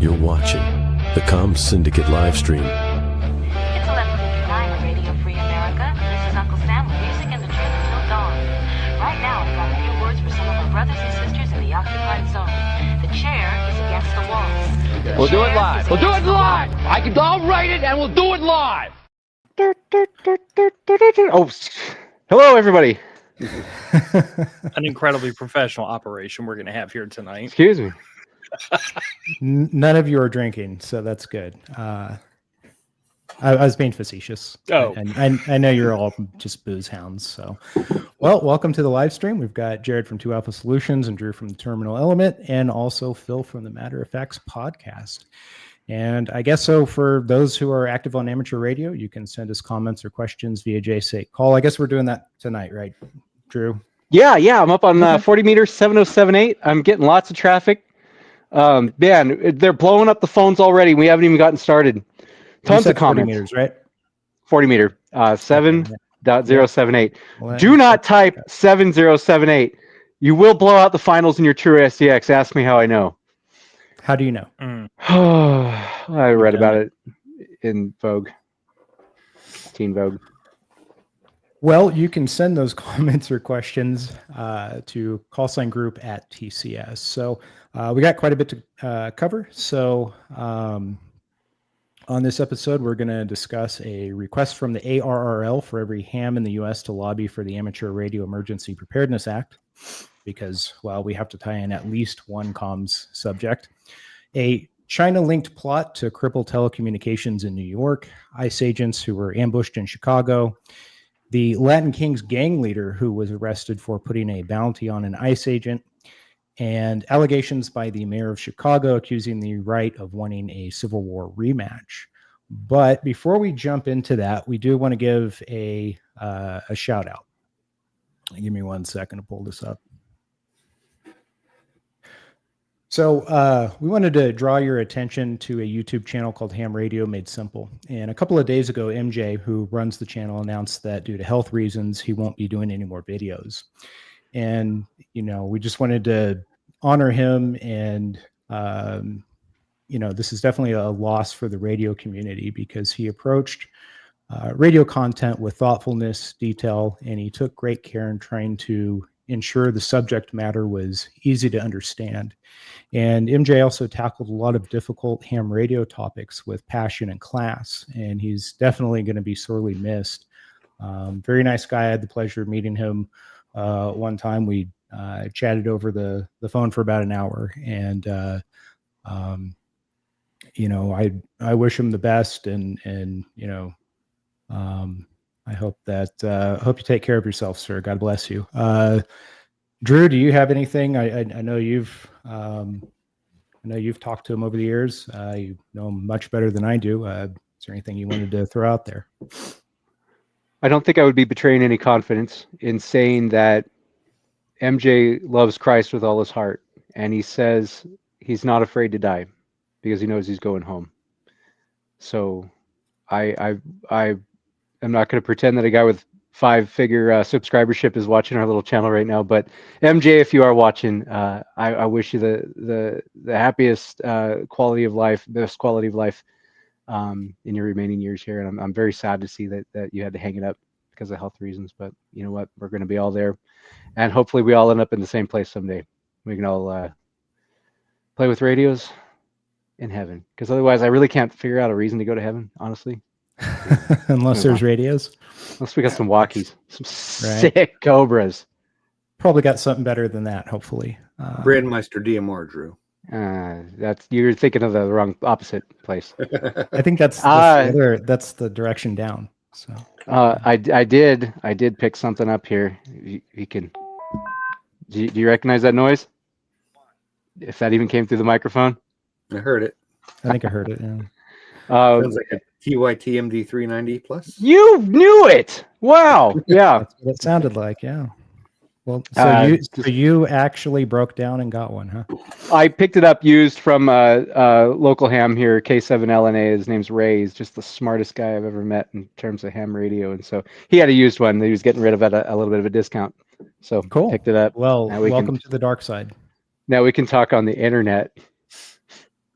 You're watching the Syndicate live stream. It's 11:59 on Radio Free America. This is Uncle Sam with music and the train until dawn. Right now, I've got a few words for some of our brothers and sisters in the occupied zone. The chair is against the wall. We'll do it live. We'll do it live. I'll write it and we'll do it live. Oh, hello, everybody. An incredibly professional operation we're going to have here tonight. Excuse me. None of you are drinking, so that's good. I was being facetious. Oh. And I know you're all just booze hounds. So, well, welcome to the live stream. We've got Jared from 2 Alpha Solutions and Drew from the Terminal Element, and also Phil from the Matter of Facts podcast. And I guess so for those who are active on amateur radio, you can send us comments or questions via JSA call. I guess we're doing that tonight, right, Drew? Yeah. I'm up on 40 meters, 7078. I'm getting lots of traffic. Man, they're blowing up the phones already. We haven't even gotten started. Tons of comments. 40 meters, right? 40 meter, 7.078. Well, Do not type 7078. You will blow out the finals in your True SDX. Ask me how I know. How do you know? I read about it in Vogue. Teen Vogue. Well, you can send those comments or questions to callsigngroup@TCS. So we got quite a bit to cover. So on this episode, we're going to discuss a request from the ARRL for every ham in the U.S. to lobby for the Amateur Radio Emergency Preparedness Act, because, well, we have to tie in at least one comms subject. A China-linked plot to cripple telecommunications in New York, ICE agents who were ambushed in Chicago, the Latin Kings gang leader who was arrested for putting a bounty on an ICE agent, and allegations by the mayor of Chicago accusing the right of wanting a Civil War rematch. But before we jump into that, we do want to give a shout out. Give me 1 second to pull this up. So we wanted to draw your attention to a YouTube channel called Ham Radio Made Simple. And a couple of days ago, MJ, who runs the channel, announced that due to health reasons, he won't be doing any more videos. And, we just wanted to honor him. And, this is definitely a loss for the radio community because he approached radio content with thoughtfulness, detail, and he took great care in trying to ensure the subject matter was easy to understand. And MJ also tackled a lot of difficult ham radio topics with passion and class, and he's definitely going to be sorely missed. Very nice guy. I had the pleasure of meeting him one time. We chatted over the phone for about an hour, and I wish him the best, and I hope that hope you take care of yourself, sir. God bless you. Drew, do you have anything? I know you've talked to him over the years. You know him much better than I do. Is there anything you wanted to throw out there? I don't think I would be betraying any confidence in saying that MJ loves Christ with all his heart, and he says he's not afraid to die because he knows he's going home. So I'm not going to pretend that a guy with 5-figure subscribership is watching our little channel right now. But MJ, if you are watching, I wish you the happiest quality of life, best quality of life in your remaining years here. And I'm very sad to see that you had to hang it up because of health reasons. But you know what? We're going to be all there. And hopefully we all end up in the same place someday. We can all play with radios in heaven. Because otherwise, I really can't figure out a reason to go to heaven, honestly. Unless there's radios. Unless we got some walkies, some sick Cobras. Probably got something better than that, hopefully. Brandmeister DMR, Drew. You're thinking of the wrong opposite place. I think that's the direction down. So I did pick something up here. You can. Do you recognize that noise? If that even came through the microphone. I heard it. I think I heard it. Yeah. Sounds like a TYT MD390 plus. You knew it. Wow. Yeah. That's what it sounded like. Yeah. Well, so you actually broke down and got one, huh? I picked it up used from local ham here, K7LNA. His name's Ray. He's just the smartest guy I've ever met in terms of ham radio, and so he had a used one that he was getting rid of at a little bit of a discount. So cool. Picked it up. Well, welcome to the dark side. Now we can talk on the internet.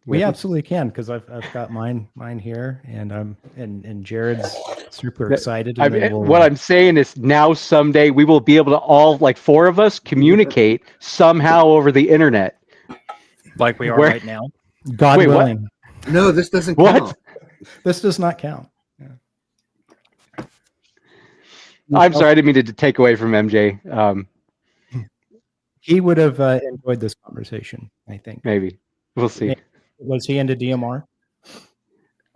We absolutely can, because I've got mine here, and and Jared's super excited. And then what I'm saying is now someday we will be able to all, like 4 of us, communicate somehow over the internet. Like we are Where- right now. God Wait, what? willing, No, this doesn't What? count. this does not count. I'm sorry, I didn't mean to take away from MJ. He would have enjoyed this conversation, I think. Maybe we'll see. Was he into DMR?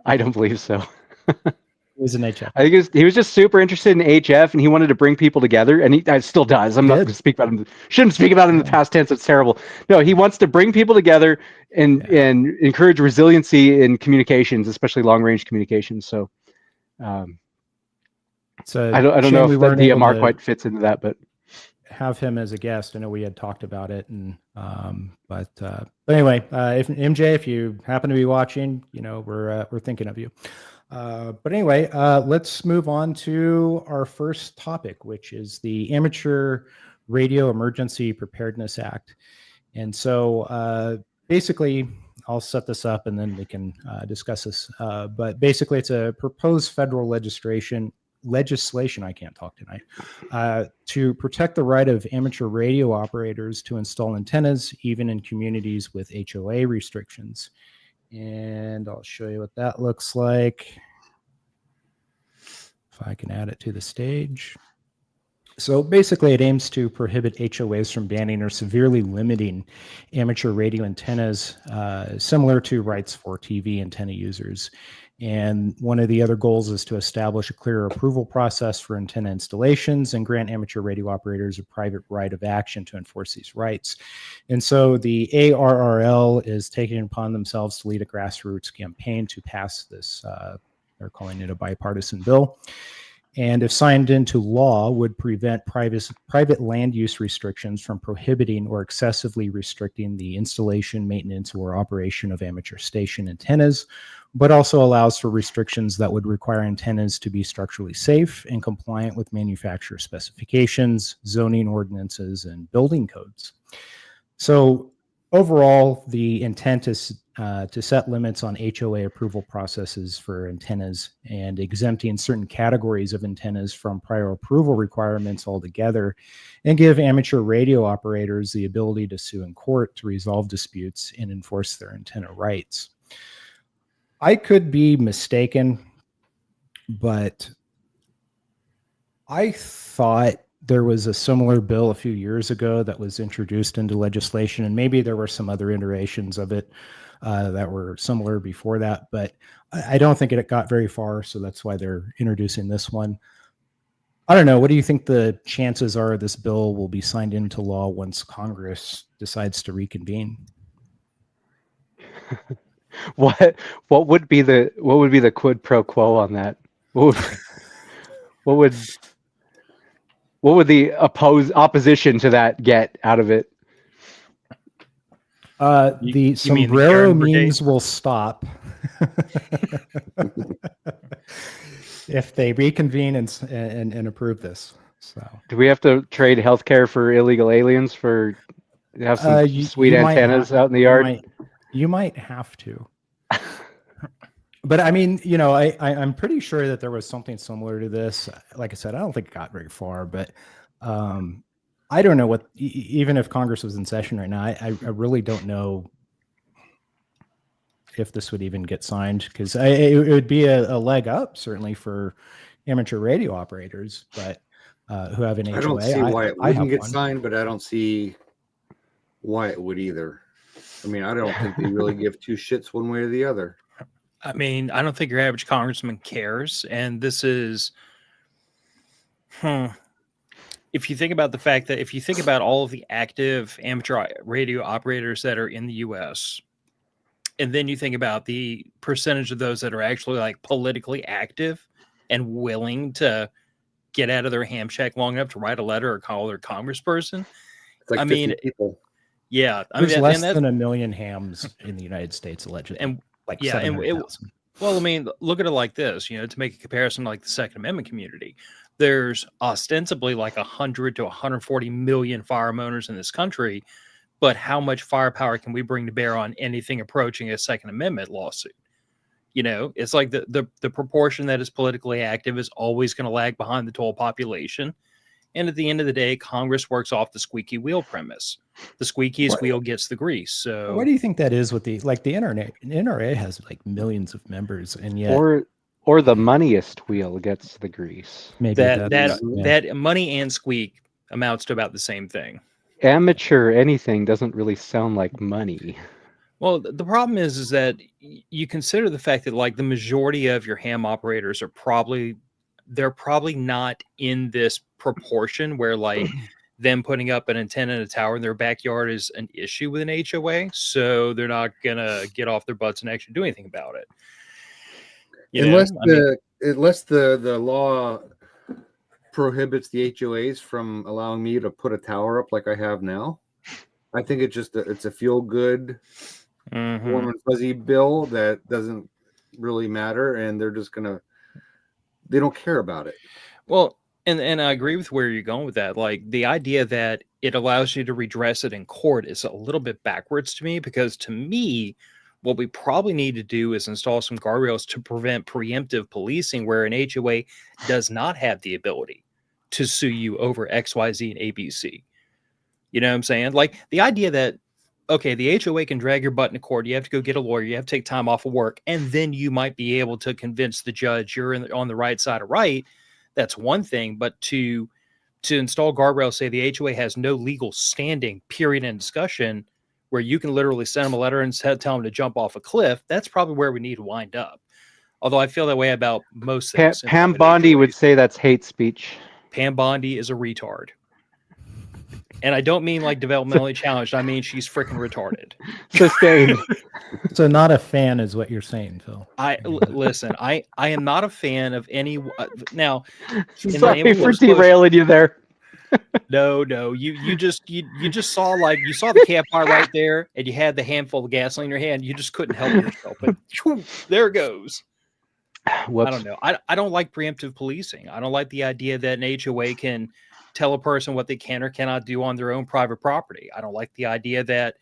I don't believe so. He was an HF. I think he was just super interested in HF, and he wanted to bring people together, and he still does. I'm not going to speak about him. Shouldn't speak about him in the past tense. It's terrible. No, he wants to bring people together and encourage resiliency in communications, especially long range communications. So, I don't know if that DMR quite fits into that, but have him as a guest. I know we had talked about it, and but anyway, if MJ, if you happen to be watching, we're thinking of you. But anyway, let's move on to our first topic, which is the Amateur Radio Emergency Preparedness Act. And so basically, I'll set this up and then we can discuss this. But basically, it's a proposed federal legislation, I can't talk tonight, to protect the right of amateur radio operators to install antennas, even in communities with HOA restrictions. And I'll show you what that looks like. If I can add it to the stage. So basically, it aims to prohibit HOAs from banning or severely limiting amateur radio antennas, similar to rights for TV antenna users. And one of the other goals is to establish a clear approval process for antenna installations and grant amateur radio operators a private right of action to enforce these rights. And so the ARRL is taking it upon themselves to lead a grassroots campaign to pass this. They're calling it a bipartisan bill. And if signed into law, would prevent private land use restrictions from prohibiting or excessively restricting the installation, maintenance, or operation of amateur station antennas, but also allows for restrictions that would require antennas to be structurally safe and compliant with manufacturer specifications, zoning ordinances, and building codes. So overall, the intent is to set limits on HOA approval processes for antennas and exempting certain categories of antennas from prior approval requirements altogether, and give amateur radio operators the ability to sue in court to resolve disputes and enforce their antenna rights. I could be mistaken, but I thought there was a similar bill a few years ago that was introduced into legislation, and maybe there were some other iterations of it that were similar before that, but I don't think it got very far, so that's why they're introducing this one. I don't know. What do you think the chances are this bill will be signed into law once Congress decides to reconvene? What would be the quid pro quo on that? What would the opposition to that get out of it? The sombrero memes will stop if they reconvene and approve this. So, do we have to trade healthcare for illegal aliens for have some sweet antennas out in the yard? You might have to. But I mean, I'm pretty sure that there was something similar to this. Like I said, I don't think it got very far, but I don't know what, even if Congress was in session right now, I really don't know if this would even get signed, because it would be a leg up, certainly, for amateur radio operators, but who have an HOA. I don't see why it wouldn't get signed, but I don't see why it would either. I mean, I don't think they really give two shits one way or the other. I mean, I don't think your average congressman cares. And this is, if you think about the fact that if you think about all of the active amateur radio operators that are in the U.S., and then you think about the percentage of those that are actually like politically active and willing to get out of their ham shack long enough to write a letter or call their congressperson. It's like 50 people. Yeah. There's less than 1 million hams in the United States, allegedly. And like, yeah, and well, I mean, look at it like this, to make a comparison, like the Second Amendment community, there's ostensibly like 100 to 140 million firearm owners in this country, but how much firepower can we bring to bear on anything approaching a Second Amendment lawsuit? You know, it's like the proportion that is politically active is always going to lag behind the total population. And at the end of the day, Congress works off the squeaky wheel premise. The squeakiest wheel gets the grease. So why do you think that is with the internet? The NRA has like millions of members, and yet or the moneyest wheel gets the grease. maybe that money and squeak amounts to about the same thing. Amateur anything doesn't really sound like money. Well, the problem is that you consider the fact that like the majority of your ham operators are probably not in this proportion where like them putting up an antenna in a tower in their backyard is an issue with an HOA. So they're not gonna get off their butts and actually do anything about it. Unless the law prohibits the HOAs from allowing me to put a tower up like I have now. I think it's a feel good, warm and fuzzy bill that doesn't really matter, and they don't care about it. Well, and I agree with where you're going with that. Like the idea that it allows you to redress it in court is a little bit backwards to me, because to me, what we probably need to do is install some guardrails to prevent preemptive policing where an HOA does not have the ability to sue you over X, Y, Z, and ABC. You know what I'm saying? Like the idea that, okay, the HOA can drag your butt into court. You have to go get a lawyer. You have to take time off of work. And then you might be able to convince the judge you're on the right side of right. That's one thing. But to install guardrails, say the HOA has no legal standing, period, in discussion, where you can literally send them a letter and tell them to jump off a cliff, that's probably where we need to wind up. Although I feel that way about most things. Pam Bondi would say that's hate speech. Pam Bondi is a retard. And I don't mean like developmentally challenged. I mean, she's freaking retarded. Sustained. So not a fan is what you're saying, Phil. Listen, I am not a fan of any. Now, sorry for derailing you there. No, you just saw like you saw the campfire right there, and you had the handful of gasoline in your hand. You just couldn't help yourself. But there it goes. Whoops. I don't know. I don't like preemptive policing. I don't like the idea that an HOA can tell a person what they can or cannot do on their own private property. I don't like the idea that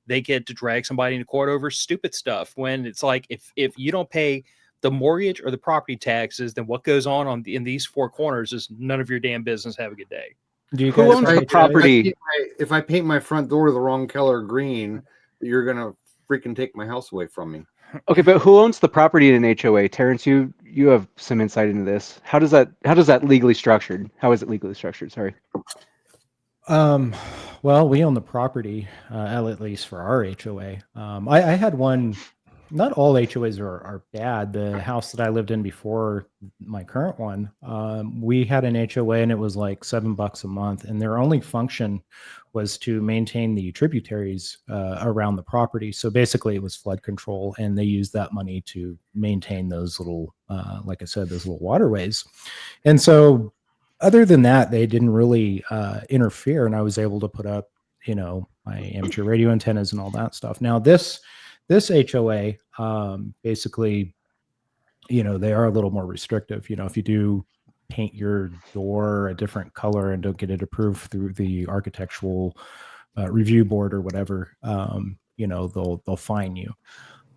they get to drag somebody into court over stupid stuff when it's like if you don't pay the mortgage or the property taxes, then what goes on in these four corners is none of your damn business. Have a good day. Who owns the property? If I paint my front door the wrong color green, you're gonna freaking take my house away from me. Okay, but who owns the property in an HOA? Terrence, you have some insight into this. How does that legally structured? How is it legally structured? Sorry. Well, we own the property, at least for our HOA. I had one. Not all HOAs are bad. The house that I lived in before my current one, we had an HOA and it was like $7 a month, and their only function was to maintain the tributaries around the property. So basically, it was flood control, and they used that money to maintain those little, like I said, those little waterways. And so, other than that, they didn't really interfere, and I was able to put up, my amateur radio antennas and all that stuff. Now this HOA, basically, they are a little more restrictive. If you do paint your door a different color and don't get it approved through the architectural review board or whatever, they'll fine you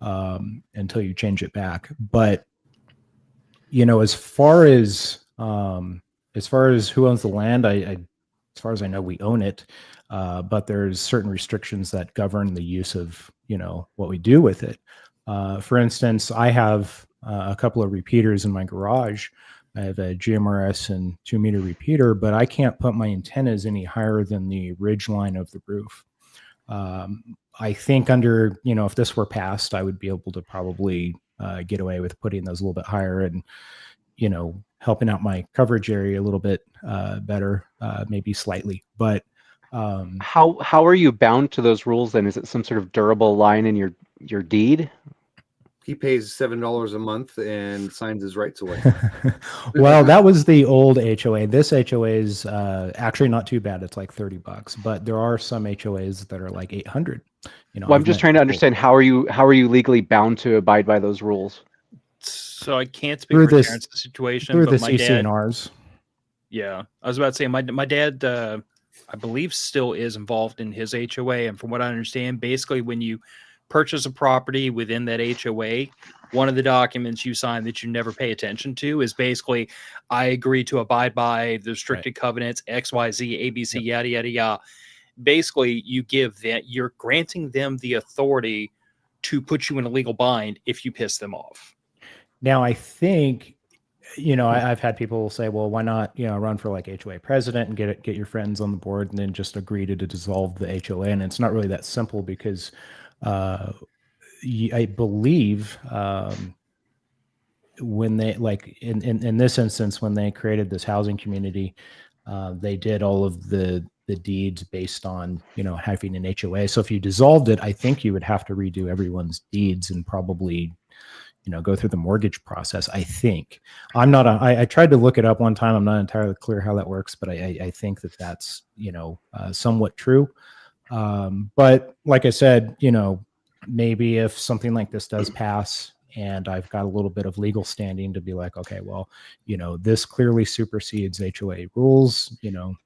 until you change it back. But as far as who owns the land, as far as I know, we own it, but there's certain restrictions that govern the use of what we do with it. For instance, I have a couple of repeaters in my garage. I have a GMRS and 2-meter repeater, but I can't put my antennas any higher than the ridge line of the roof. I think under, if this were passed, I would be able to probably get away with putting those a little bit higher and, helping out my coverage area a little bit better, maybe slightly. But how are you bound to those rules then? Is it some sort of durable line in your deed? He pays $7 a month and signs his rights away. Well, that was the old HOA. This HOA is actually not too bad. It's like $30, but there are some HOAs that are like $800. Well, I'm just trying to understand how are you legally bound to abide by those rules? So I can't speak for Terrence's situation, through but the my CCNRs. dad. Yeah, I was about to say my dad I believe still is involved in his HOA. And from what I understand, basically when you purchase a property within that HOA, one of the documents you sign that you never pay attention to is basically, I agree to abide by the restricted covenants, XYZ, ABC, yada, yada, yada. Basically, you're granting them the authority to put you in a legal bind if you piss them off. Now, I think, I've had people say, well, why not, run for like HOA president and get your friends on the board and then just agree to dissolve the HOA. And it's not really that simple because I believe when they, like in this instance, when they created this housing community, they did all of the deeds based on, having an HOA. So if you dissolved it, I think you would have to redo everyone's deeds and probably, go through the mortgage process. I think I tried to look it up one time. I'm not entirely clear how that works, but I think that's, somewhat true. But like I said, maybe if something like this does pass and I've got a little bit of legal standing to be like, okay, well, this clearly supersedes HOA rules.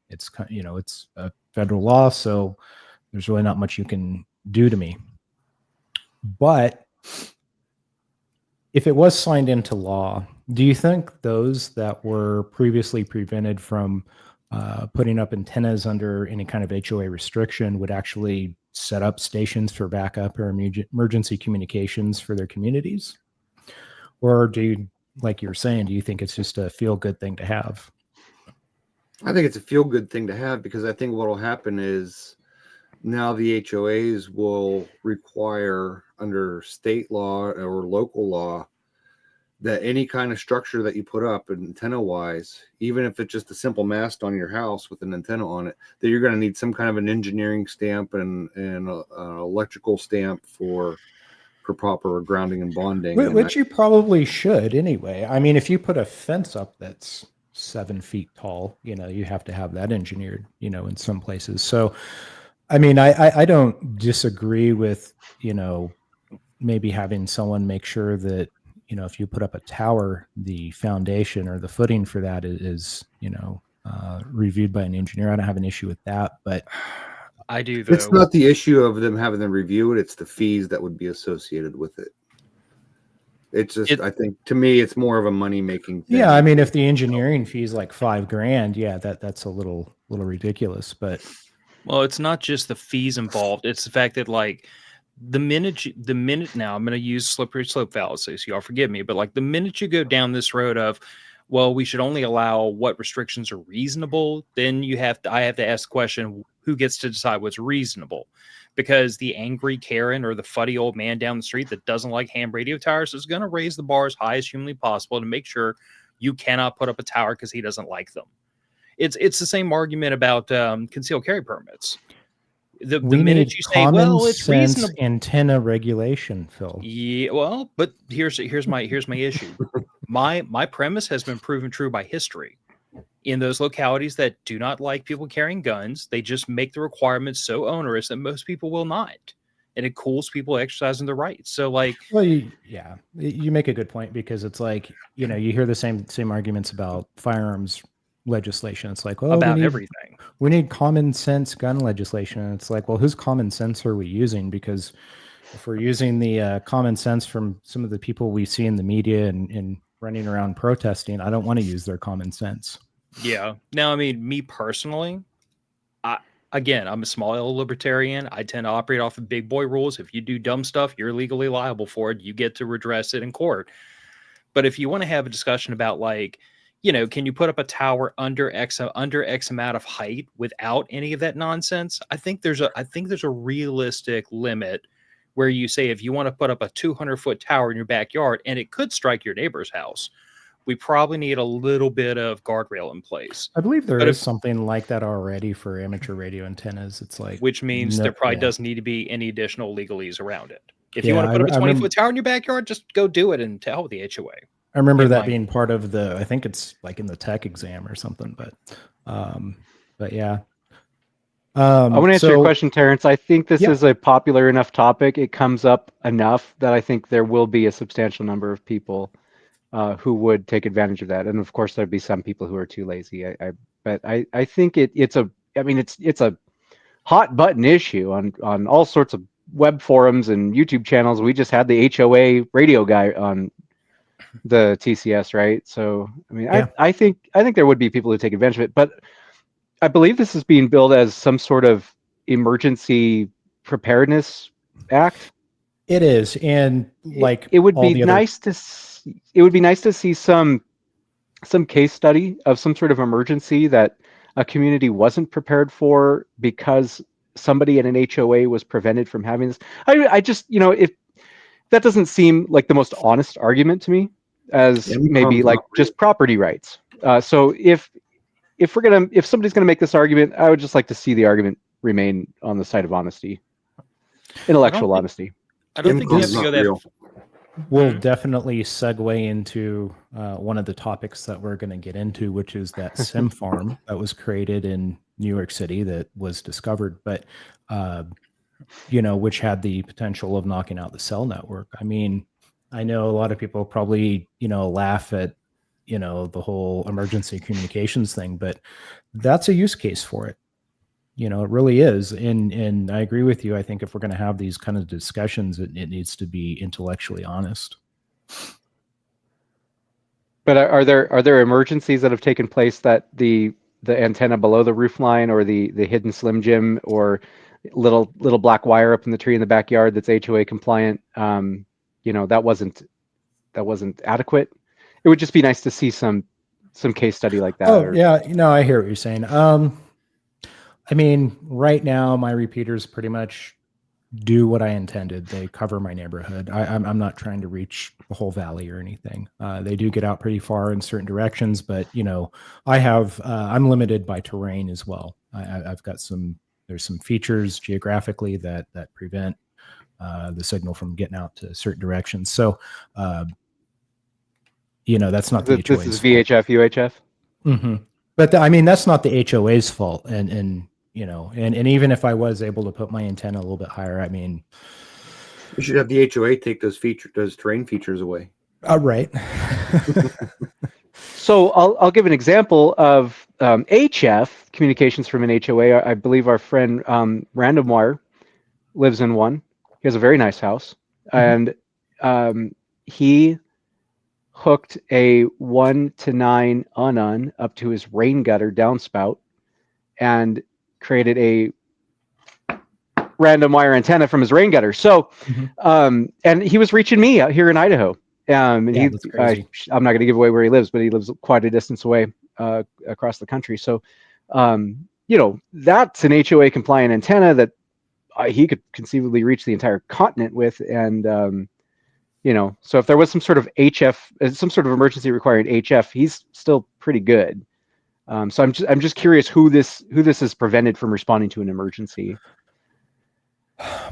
It's it's a federal law, so there's really not much you can do to me. But if it was signed into law, do you think those that were previously prevented from putting up antennas under any kind of HOA restriction would actually set up stations for backup or emergency communications for their communities? Or do you, like you were saying, do you think it's just a feel-good thing to have? I think it's a feel-good thing to have because I think what will happen is now the HOAs will require under state law or local law that any kind of structure that you put up antenna wise, even if it's just a simple mast on your house with an antenna on it, that you're going to need some kind of an engineering stamp and an electrical stamp for proper grounding and bonding. Which you probably should anyway. I mean, if you put a fence up that's 7 feet tall, you have to have that engineered, in some places. So, I mean, I don't disagree with, maybe having someone make sure that, if you put up a tower, the foundation or the footing for that is reviewed by an engineer. I don't have an issue with that, but I do, though. It's not the issue of them having them review it. It's the fees that would be associated with it. It's just, I think, to me, it's more of a money-making thing. Yeah, I mean, if the engineering fee is like $5,000, yeah, that's a little ridiculous. But well, it's not just the fees involved; it's the fact that, like, the minute now, I'm going to use slippery slope fallacy, so y'all forgive me, but like the minute you go down this road of, well, we should only allow what restrictions are reasonable, then I have to ask the question, who gets to decide what's reasonable? Because the angry Karen or the fuddy old man down the street that doesn't like ham radio towers is going to raise the bar as high as humanly possible to make sure you cannot put up a tower because he doesn't like them. It's the same argument about concealed carry permits. The minute you say, well, it's reasonable, antenna regulation, Phil. Yeah, well, but here's my issue. My premise has been proven true by history. In those localities that do not like people carrying guns, they just make the requirements so onerous that most people will not, and it cools people exercising their rights. So, like, well, you make a good point because it's like you hear the same arguments about firearms legislation. It's like, well, about everything. We need common sense gun legislation. And it's like, well, whose common sense are we using? Because if we're using the common sense from some of the people we see in the media and running around protesting, I don't want to use their common sense. Yeah. Now, I mean, me personally, I'm a small L libertarian. I tend to operate off of big boy rules. If you do dumb stuff, you're legally liable for it. You get to redress it in court. But if you want to have a discussion about, like, can you put up a tower under X amount of height without any of that nonsense? I think there's a realistic limit where you say if you want to put up a 200-foot tower in your backyard and it could strike your neighbor's house, we probably need a little bit of guardrail in place. I believe there is something like that already for amateur radio antennas. It's like, which means there probably doesn't need to be any additional legalese around it. If you want to put up a 20-foot tower in your backyard, just go do it and tell the HOA. I remember that being part of I think it's like in the tech exam or something, but yeah. I want to answer your question, Terrence. I think this is a popular enough topic. It comes up enough that I think there will be a substantial number of people who would take advantage of that. And of course, there'd be some people who are too lazy. But I think it's a I mean, it's a hot button issue on all sorts of web forums and YouTube channels. We just had the HOA radio guy on the TCS, right? So, I mean, Yeah. I think there would be people who take advantage of it, but I believe this is being billed as some sort of emergency preparedness act. It is, and like it would all be the other, nice to it would be nice to see some case study of some sort of emergency that a community wasn't prepared for because somebody in an HOA was prevented from having this. I just, if that doesn't seem like the most honest argument to me, as maybe like just property rights. So if somebody's gonna make this argument, I would just like to see the argument remain on the side of honesty, intellectual honesty. I don't think you have to go that. We'll definitely segue into one of the topics that we're going to get into, which is that sim farm that was created in New York City that was discovered, but which had the potential of knocking out the cell network. I mean, I know a lot of people probably laugh at the whole emergency communications thing, but that's a use case for it. It really is. And I agree with you. I think if we're going to have these kind of discussions, it needs to be intellectually honest. But are there emergencies that have taken place that the antenna below the roof line, or the hidden Slim Jim, or little black wire up in the tree in the backyard that's HOA compliant, that wasn't adequate? It would just be nice to see some case study like that. Oh, yeah. I hear what you're saying. I mean, right now, my repeaters pretty much do what I intended. They cover my neighborhood. I'm not trying to reach the whole valley or anything. They do get out pretty far in certain directions, but I'm limited by terrain as well. I've got there's some features geographically that prevent the signal from getting out to certain directions. So, that's not the HOA's fault. This is VHF, UHF. Mm-hmm. But that's not the HOA's fault. And even if I was able to put my antenna a little bit higher, I mean, you should have the HOA take those terrain features away. Right. So I'll give an example of HF communications from an HOA. I believe our friend Random Wire lives in one. He has a very nice house, and he hooked a 1 to 9 unun up to his rain gutter downspout and created a random wire antenna from his rain gutter. So, and he was reaching me out here in Idaho. And that's crazy. I'm not going to give away where he lives, but he lives quite a distance away across the country. So, that's an HOA compliant antenna that he could conceivably reach the entire continent with. And, so if there was some sort of HF, some sort of emergency requiring HF, he's still pretty good. So I'm just curious who this is prevented from responding to an emergency.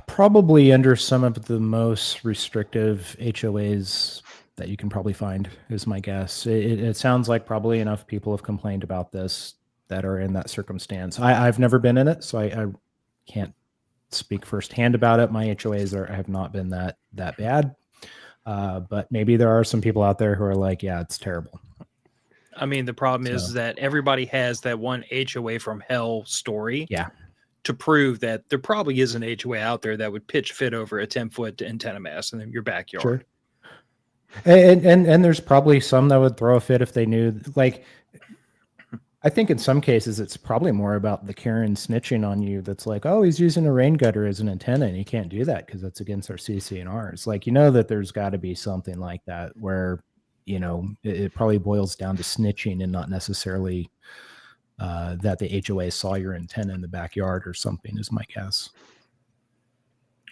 Probably under some of the most restrictive HOAs that you can probably find is my guess. It sounds like probably enough people have complained about this that are in that circumstance. I've never been in it, so I can't speak firsthand about it. My HOAs have not been that bad. But maybe there are some people out there who are like, yeah, it's terrible. I mean, the problem is that everybody has that one HOA from hell story. Yeah. To prove that there probably is an HOA out there that would pitch fit over a 10-foot antenna mast in your backyard. Sure. And there's probably some that would throw a fit if they knew. Like, I think in some cases it's probably more about the Karen snitching on you. That's like, oh, he's using a rain gutter as an antenna, and he can't do that because that's against our CC&Rs. Like, that there's got to be something like that where it probably boils down to snitching and not necessarily that the HOA saw your antenna in the backyard or something is my guess.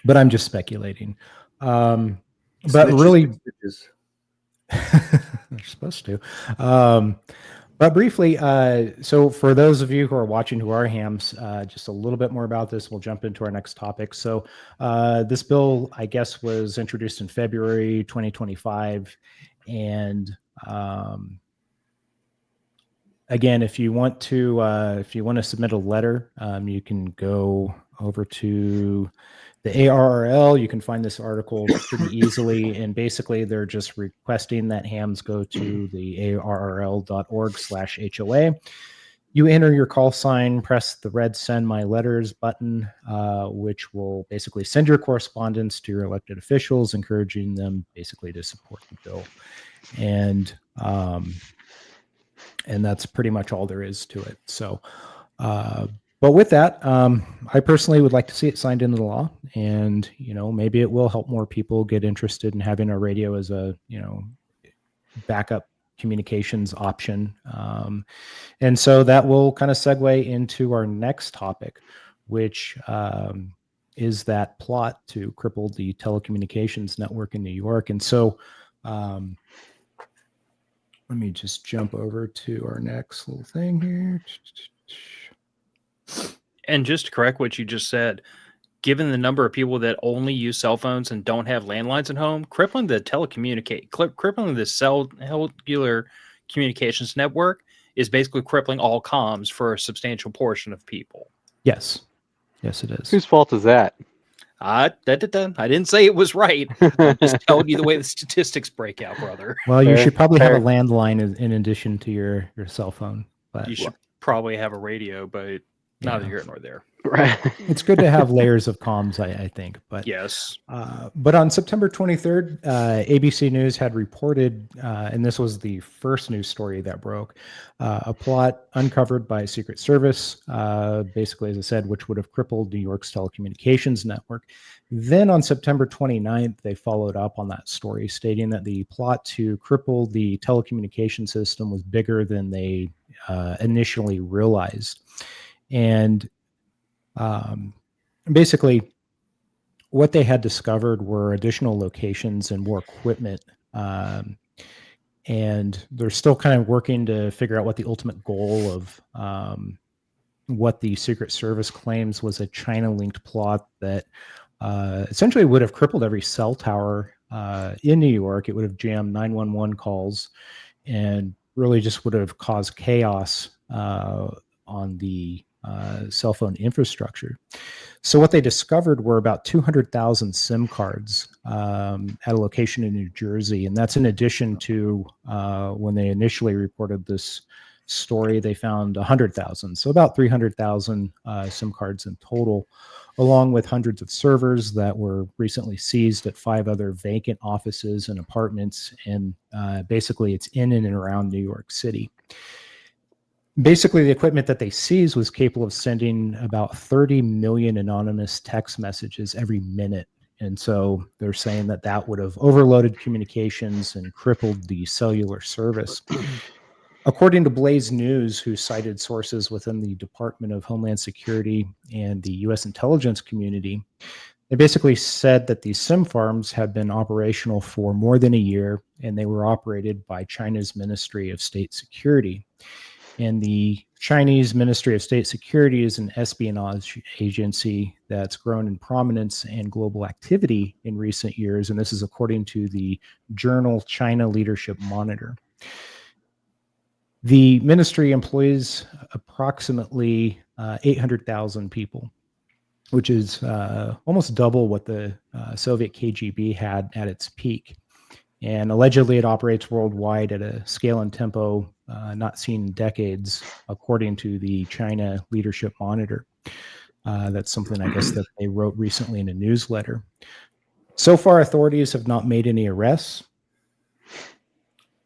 But I'm just speculating. But really, they're supposed to. But briefly, so for those of you who are watching who are hams, just a little bit more about this. We'll jump into our next topic. So this bill, I guess, was introduced in February 2025. And again, if you want to submit a letter, you can go over to the ARRL. You can find this article pretty easily, and basically they're just requesting that hams go to the arrl.org/HOA. You enter your call sign, press the red Send My Letters button, which will basically send your correspondence to your elected officials, encouraging them basically to support the bill. And that's pretty much all there is to it. So, but with that, I personally would like to see it signed into the law, and maybe it will help more people get interested in having a radio as a backup communications option. And so that will kind of segue into our next topic, which is that plot to cripple the telecommunications network in New York. And so let me just jump over to our next little thing here. And just to correct what you just said, given the number of people that only use cell phones and don't have landlines at home, crippling the cellular communications network is basically crippling all comms for a substantial portion of people. Yes, it is. Whose fault is that? I didn't say it was right. I'm just telling you the way the statistics break out, brother. Well, you Fair, should probably fair. have a landline in addition to your cell phone. But You should probably have a radio, but neither here nor there. Right. it's good to have layers of comms, I think. But Yes. But on September 23rd, ABC News had reported, and this was the first news story that broke, a plot uncovered by Secret Service, basically, as I said, which would have crippled New York's telecommunications network. Then on September 29th, they followed up on that story, stating that the plot to cripple the telecommunication system was bigger than they initially realized. And basically, what they had discovered were additional locations and more equipment. And they're still kind of working to figure out what the ultimate goal of what the Secret Service claims was a China-linked plot that essentially would have crippled every cell tower in New York. It would have jammed 911 calls and really just would have caused chaos on the cell phone infrastructure. So what they discovered were about 200,000 SIM cards at a location in New Jersey. And that's in addition to when they initially reported this story, they found 100,000. So about 300,000 SIM cards in total, along with hundreds of servers that were recently seized at 5 other vacant offices and apartments. And basically it's in and around New York City. Basically, the equipment that they seized was capable of sending about 30 million anonymous text messages every minute. And so they're saying that that would have overloaded communications and crippled the cellular service. According to Blaze News, who cited sources within the Department of Homeland Security and the U.S. intelligence community, they basically said that these SIM farms had been operational for more than a year, and they were operated by China's Ministry of State Security. And the Chinese Ministry of State Security is an espionage agency that's grown in prominence and global activity in recent years. And this is according to the journal China Leadership Monitor. The ministry employs approximately 800,000 people, which is almost double what the Soviet KGB had at its peak. And allegedly, it operates worldwide at a scale and tempo not seen in decades, according to the China Leadership Monitor. That's something, I guess, that they wrote recently in a newsletter. So far, authorities have not made any arrests.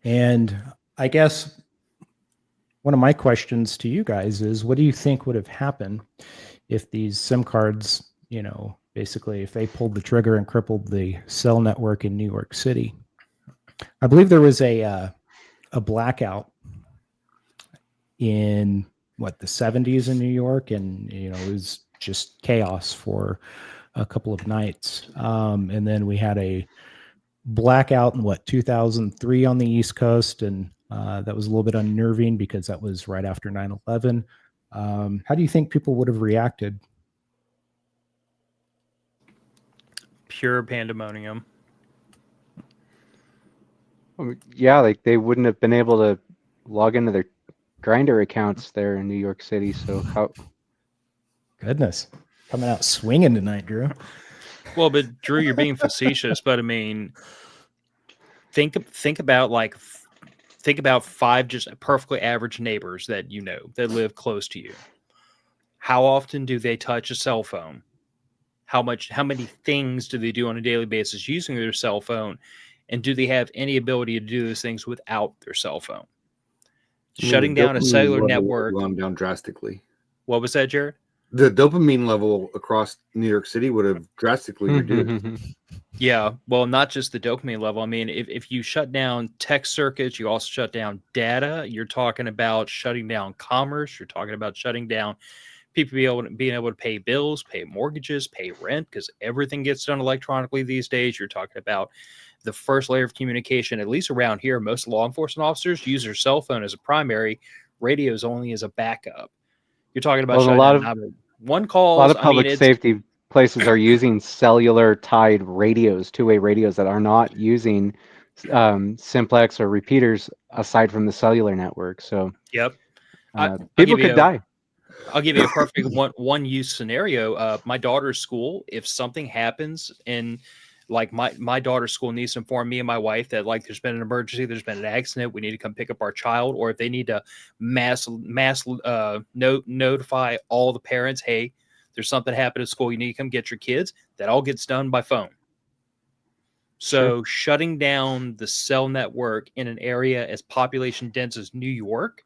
And I guess one of my questions to you guys is, what do you think would have happened if these SIM cards, basically, if they pulled the trigger and crippled the cell network in New York City? I believe there was a blackout in the 70s in New York, and it was just chaos for a couple of nights. And then we had a blackout in 2003 on the East Coast, and that was a little bit unnerving because that was right after 9/11. How do you think people would have reacted? Pure pandemonium. Yeah, like they wouldn't have been able to log into their Grindr accounts there in New York City. So how? Goodness, coming out swinging tonight, Drew. Well, but Drew, you're being facetious. But I mean, think about Think about 5 just perfectly average neighbors that you know that live close to you. How often do they touch a cell phone? How many things do they do on a daily basis using their cell phone? And do they have any ability to do those things without their cell phone? Shutting down a dopamine cellular level network. would have gone down drastically. What was that, Jared? The dopamine level across New York City would have drastically reduced. Yeah, well, not just the dopamine level. I mean, if you shut down tech circuits, you also shut down data. You're talking about shutting down commerce. You're talking about shutting down people being able to pay bills, pay mortgages, pay rent, because everything gets done electronically these days. You're talking about the first layer of communication, at least around here. Most law enforcement officers use their cell phone as a primary, radios only as a backup. You're talking about Well, a lot of one calls. A lot of public safety places are using cellular tied radios, two-way radios that are not using simplex or repeaters aside from the cellular network. So yep, people could die. I'll give you a perfect one use scenario. My daughter's school, if something happens and like my daughter's school needs to inform me and my wife that like there's been an emergency, there's been an accident, we need to come pick up our child, or if they need to mass notify all the parents, hey, there's something happened at school, you need to come get your kids. That all gets done by phone. So shutting down the cell network in an area as population dense as New York,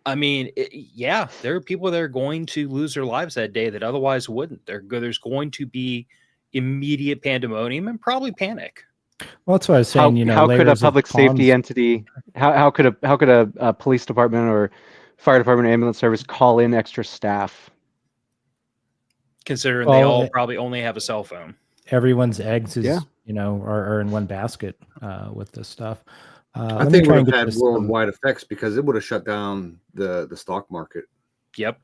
I mean, yeah, there are people that are going to lose their lives that day that otherwise wouldn't. There's going to be immediate pandemonium and probably panic. Well, that's what I was saying. How could a public safety entity, how could a police department or fire department, ambulance service call in extra staff? Considering they all probably only have a cell phone. Everyone's eggs are in one basket with this stuff. I think it would have had worldwide effects because it would have shut down the stock market. Yep.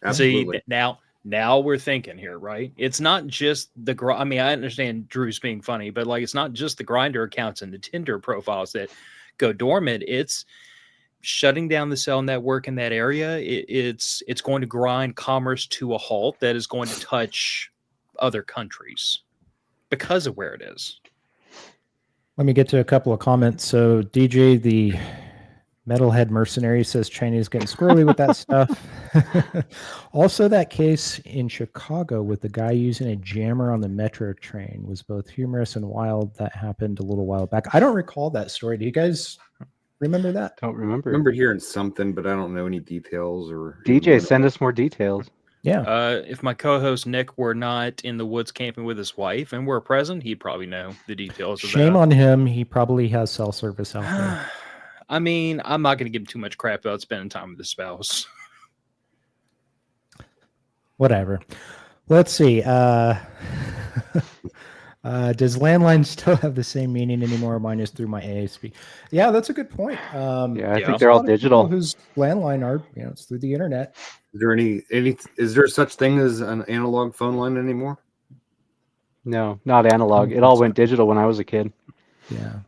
Absolutely. See, now we're thinking here, right? It's not just I mean, I understand Drew's being funny, but like, it's not just the Grindr accounts and the Tinder profiles that go dormant. It's shutting down the cell network in that area. It's going to grind commerce to a halt that is going to touch other countries because of where it is. Let me get to a couple of comments. So DJ, the metalhead mercenary, says Chinese getting squirrely with that stuff. Also, that case in Chicago with the guy using a jammer on the metro train was both humorous and wild. That happened a little while back. I don't recall that story. Do you guys remember that? Don't remember. I remember hearing something, but I don't know any details. Or DJ, send us more details. Yeah. If my co-host Nick were not in the woods camping with his wife and were present, he'd probably know the details. Shame on him. He probably has cell service out there. I mean, I'm not going to give him too much crap about spending time with his spouse. Whatever. Let's see. Does landline still have the same meaning anymore? Mine is through my ASP. Yeah, that's a good point. I think they're all digital. Whose landline are, it's through the internet. Is there is there such thing as an analog phone line anymore? No, not analog. It all went digital when I was a kid. Yeah.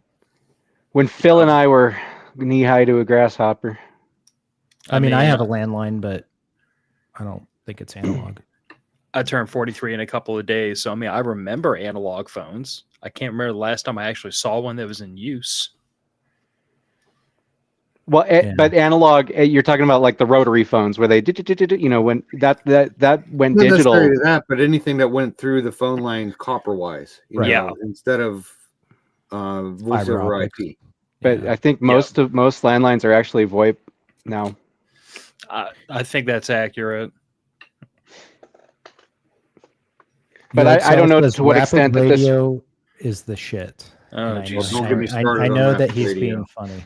When Phil and I were knee high to a grasshopper. I mean, I have a landline, but I don't think it's analog. I turned 43 in a couple of days. So, I mean, I remember analog phones. I can't remember the last time I actually saw one that was in use. Well, but analog, you're talking about like the rotary phones where they, when that went Not digital. necessarily that, but anything that went through the phone line copper-wise, instead of voice over IP. But I think most landlines are actually VoIP now. I think that's accurate. But I don't know to what extent that radio is the shit. Oh, don't get me started. I know that he's being funny.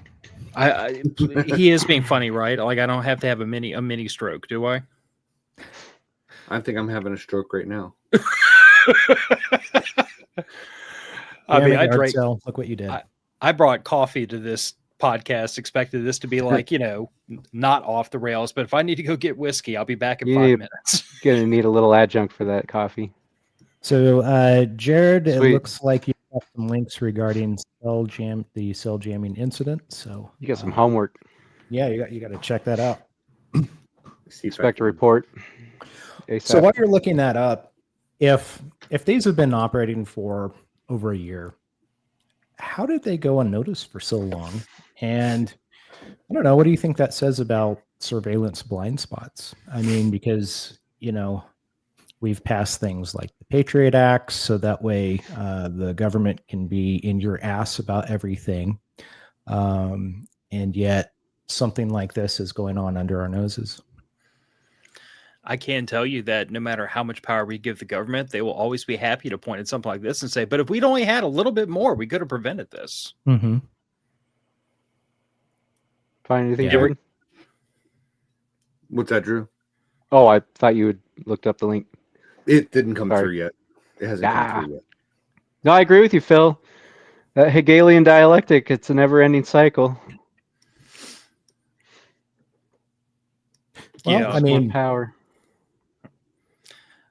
He is being funny, right? Like, I don't have to have a mini stroke, do I? I think I'm having a stroke right now. I mean, I drank. Look what you did. I brought coffee to this podcast, expected this to be like, not off the rails. But if I need to go get whiskey, I'll be back in 5 minutes. Gonna need a little adjunct for that coffee. So, Jared, Sweet. It looks like you have some links regarding the cell jamming incident. So you got some homework. Yeah, you got to check that out. Expect a report. ASAP. So while you're looking that up, if these have been operating for over a year, how did they go unnoticed for so long? And I don't know, what do you think that says about surveillance blind spots? I mean, because, we've passed things like the Patriot Act, so that way the government can be in your ass about everything. And yet something like this is going on under our noses. I can tell you that no matter how much power we give the government, they will always be happy to point at something like this and say, but if we'd only had a little bit more, we could have prevented this. Mm-hmm. Find anything, Yeah. Jordan? What's that, Drew? Oh, I thought you had looked up the link. It didn't come Sorry. through yet. It hasn't come through yet. No, I agree with you, Phil. That Hegelian dialectic, it's a never-ending cycle. Well, Yeah. I mean, Power.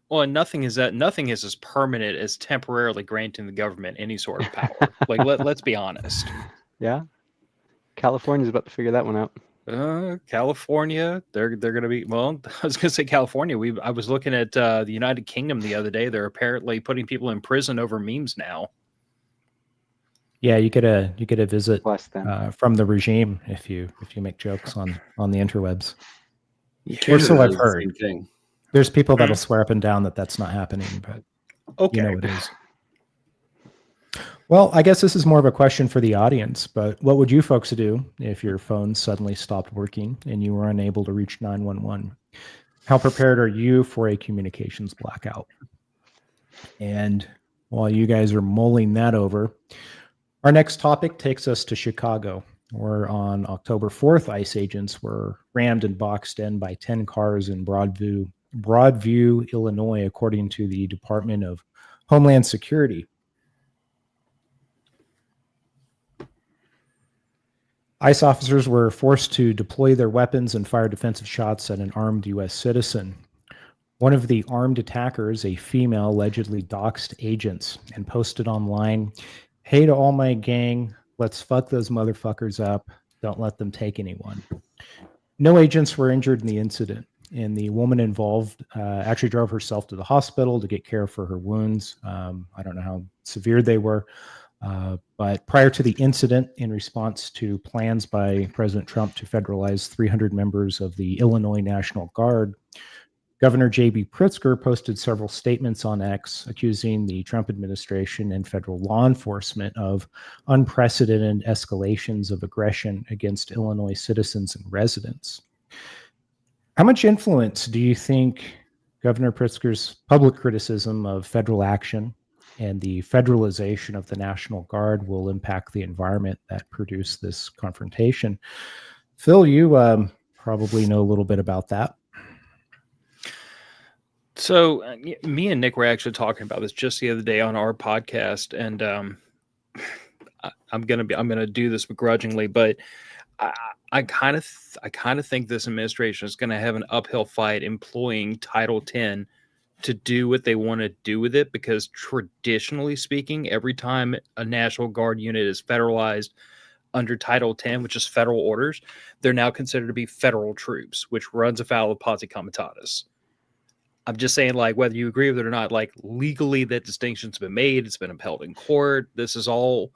Well, and nothing is as permanent as temporarily granting the government any sort of power. Like, let's be honest. Yeah. California's about to figure that one out. California, they're going to be, well, I was going to say California. I was looking at the United Kingdom the other day. They're apparently putting people in prison over memes now. yeah, you get a visit Bless them. from the regime if you make jokes on the interwebs. Canada so I've does the heard. same thing. There's people that'll swear up and down that that's not happening, but Okay. it is. Well, I guess this is more of a question for the audience, but what would you folks do if your phone suddenly stopped working and you were unable to reach 911? How prepared are you for a communications blackout? And while you guys are mulling that over, our next topic takes us to Chicago, where on October 4th, ICE agents were rammed and boxed in by 10 cars in Broadview, Illinois, according to the Department of Homeland Security. ICE officers were forced to deploy their weapons and fire defensive shots at an armed U.S. citizen. One of the armed attackers, a female, allegedly doxed agents and posted online, "Hey to all my gang, let's fuck those motherfuckers up. Don't let them take anyone." No agents were injured in the incident, and the woman involved actually drove herself to the hospital to get care for her wounds. I don't know how severe they were. But prior to the incident, in response to plans by President Trump to federalize 300 members of the Illinois National Guard, Governor J.B. Pritzker posted several statements on X accusing the Trump administration and federal law enforcement of unprecedented escalations of aggression against Illinois citizens and residents. How much influence do you think Governor Pritzker's public criticism of federal action and the federalization of the National Guard will impact the environment that produced this confrontation? Phil, you probably know a little bit about that. So me and Nick were actually talking about this just the other day on our podcast, and I'm gonna do this begrudgingly, but I kind of think this administration is going to have an uphill fight employing Title X to do what they want to do with it, because traditionally speaking, every time a National Guard unit is federalized under Title X, which is federal orders, they're now considered to be federal troops, which runs afoul of posse comitatus. I'm just saying, like, whether you agree with it or not, like, legally that distinction's been made. It's been upheld in court. This is all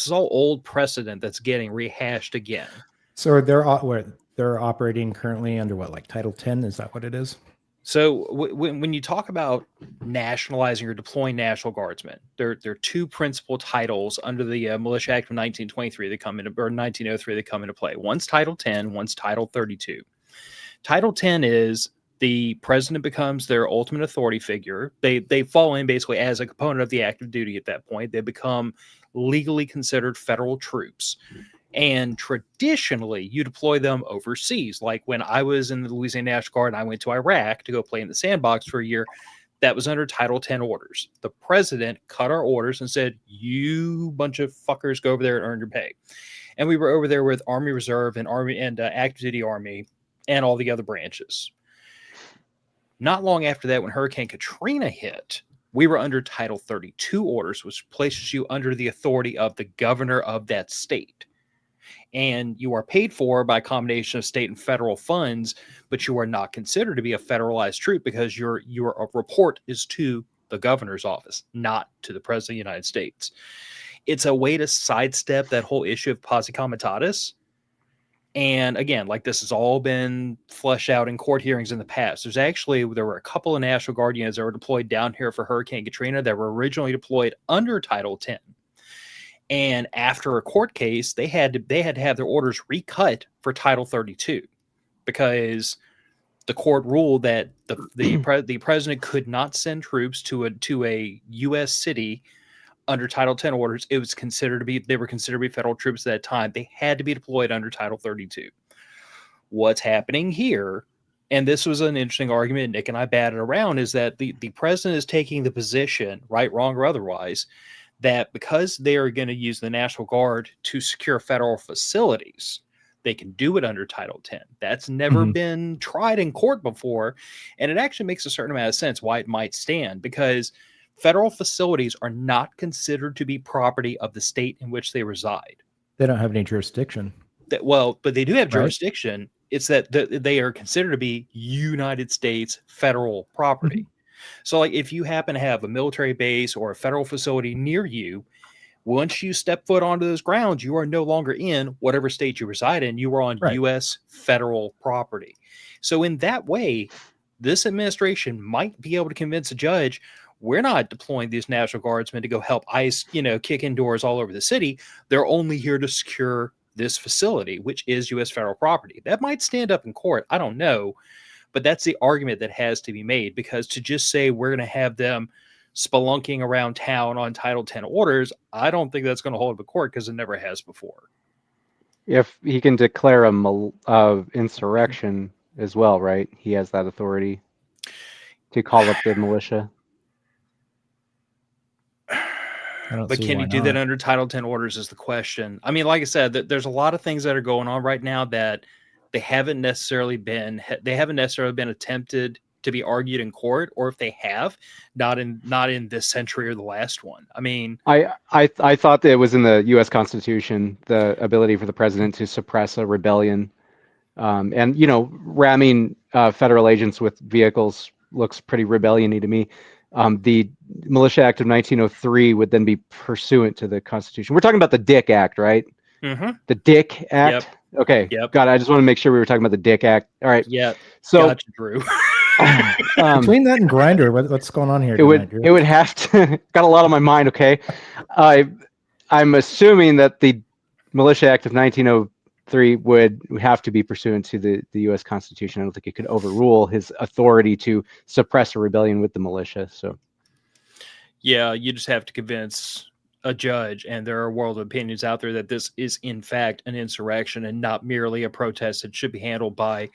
old precedent that's getting rehashed again. So they're operating currently under what, like Title X? Is that what it is? So when you talk about nationalizing or deploying National Guardsmen, there are two principal titles under the Militia Act of 1923 that come into, or 1903 that come into play. One's Title X, one's Title 32. Title X is the president becomes their ultimate authority figure. They fall in basically as a component of the active duty at that point. They become legally considered federal troops. And traditionally, you deploy them overseas. Like when I was in the Louisiana National Guard and I went to Iraq to go play in the sandbox for a year, that was under Title X orders. The president cut our orders and said, "You bunch of fuckers go over there and earn your pay." And we were over there with Army Reserve and Army and Active Duty Army and all the other branches. Not long after that, when Hurricane Katrina hit, we were under Title 32 orders, which places you under the authority of the governor of that state. And you are paid for by a combination of state and federal funds, but you are not considered to be a federalized troop because your report is to the governor's office, not to the president of the United States. it's a way to sidestep that whole issue of posse comitatus. And again, like this has all been fleshed out in court hearings in the past. There were a couple of National Guard units that were deployed down here for Hurricane Katrina that were originally deployed under Title 10. And after a court case, they had to have their orders recut for Title 32 because the court ruled that the president could not send troops to a U.S. city under Title 10 orders. They were considered to be federal troops at that time. They had to be deployed under Title 32. What's happening here, and this was an interesting argument Nick and I batted around, is that the president is taking the position, right, wrong, or otherwise, that because they are going to use the National Guard to secure federal facilities, they can do it under Title 10. That's never been tried in court before, and it actually makes a certain amount of sense why it might stand, because federal facilities are not considered to be property of the state in which they reside. They don't have any jurisdiction. But they do have jurisdiction. It's that they are considered to be United States federal property. So like if you happen to have a military base or a federal facility near you, once you step foot onto those grounds, you are no longer in whatever state you reside in. You are on U.S. federal property. So in that way, this administration might be able to convince a judge, we're not deploying these National Guardsmen to go help ICE, kick in doors all over the city. They're only here to secure this facility, which is U.S. federal property. That might stand up in court. I don't know. But that's the argument that has to be made, because to just say we're going to have them spelunking around town on Title 10 orders, I don't think that's going to hold up in court because it never has before. If he can declare a insurrection as well, right? He has that authority to call up the militia. But can he do that under Title 10 orders is the question. I mean, like I said, there's a lot of things that are going on right now that they haven't necessarily been attempted to be argued in court, or if they have, not in this century or the last one. I mean, I thought that it was in the U.S. Constitution, the ability for the president to suppress a rebellion, and ramming federal agents with vehicles looks pretty rebellion-y to me. The Militia Act of 1903 would then be pursuant to the Constitution. We're talking about the Dick Act, right? Mm-hmm. The Dick Act. Yep. Okay. Yep. Got it. I just want to make sure we were talking about the Dick Act. All right. Yeah. So, gotcha, Drew. Between that and Grinder, what's going on here? It would have to. Got a lot on my mind. Okay. I'm assuming that the Militia Act of 1903 would have to be pursuant to the U.S. Constitution. I don't think it could overrule his authority to suppress a rebellion with the militia. So. Yeah, you just have to convince a judge, and there are a world of opinions out there that this is in fact an insurrection and not merely a protest that should be handled by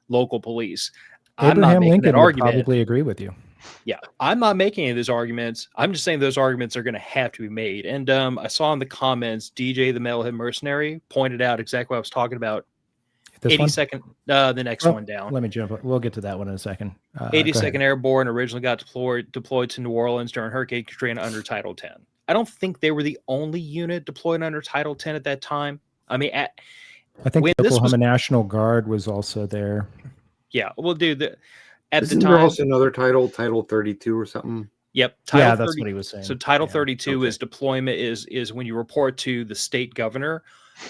local police. Abraham Lincoln would probably agree with you. Yeah, I'm not making any of those arguments. I'm just saying those arguments are going to have to be made. And I saw in the comments, DJ the Metalhead Mercenary pointed out exactly what I was talking about. This 82nd, the next one down. Let me jump. We'll get to that one in a second. 82nd Airborne originally got deployed to New Orleans during Hurricane Katrina under Title 10. I don't think they were the only unit deployed under Title 10 at that time. I mean, I think the Oklahoma National Guard was also there. Yeah, well, dude, Isn't there also another Title 32 or something? Yep. That's what he was saying. So Title 32 is deployment is when you report to the state governor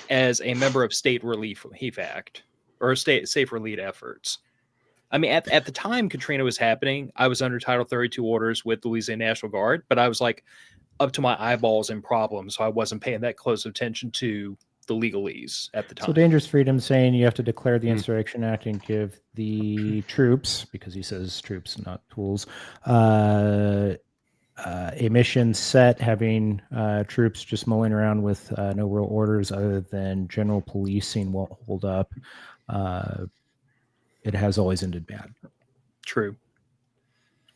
as a member of State Relief Act or Safe Relief efforts. I mean, at the time Katrina was happening, I was under Title 32 orders with the Louisiana National Guard, but I was like up to my eyeballs in problems, so I wasn't paying that close attention to the legalese at the time. So Dangerous Freedom saying you have to declare the Insurrection Act and give the troops, because he says troops, not tools, a mission set, having troops just mulling around with no real orders other than general policing won't hold up. It has always ended bad. True.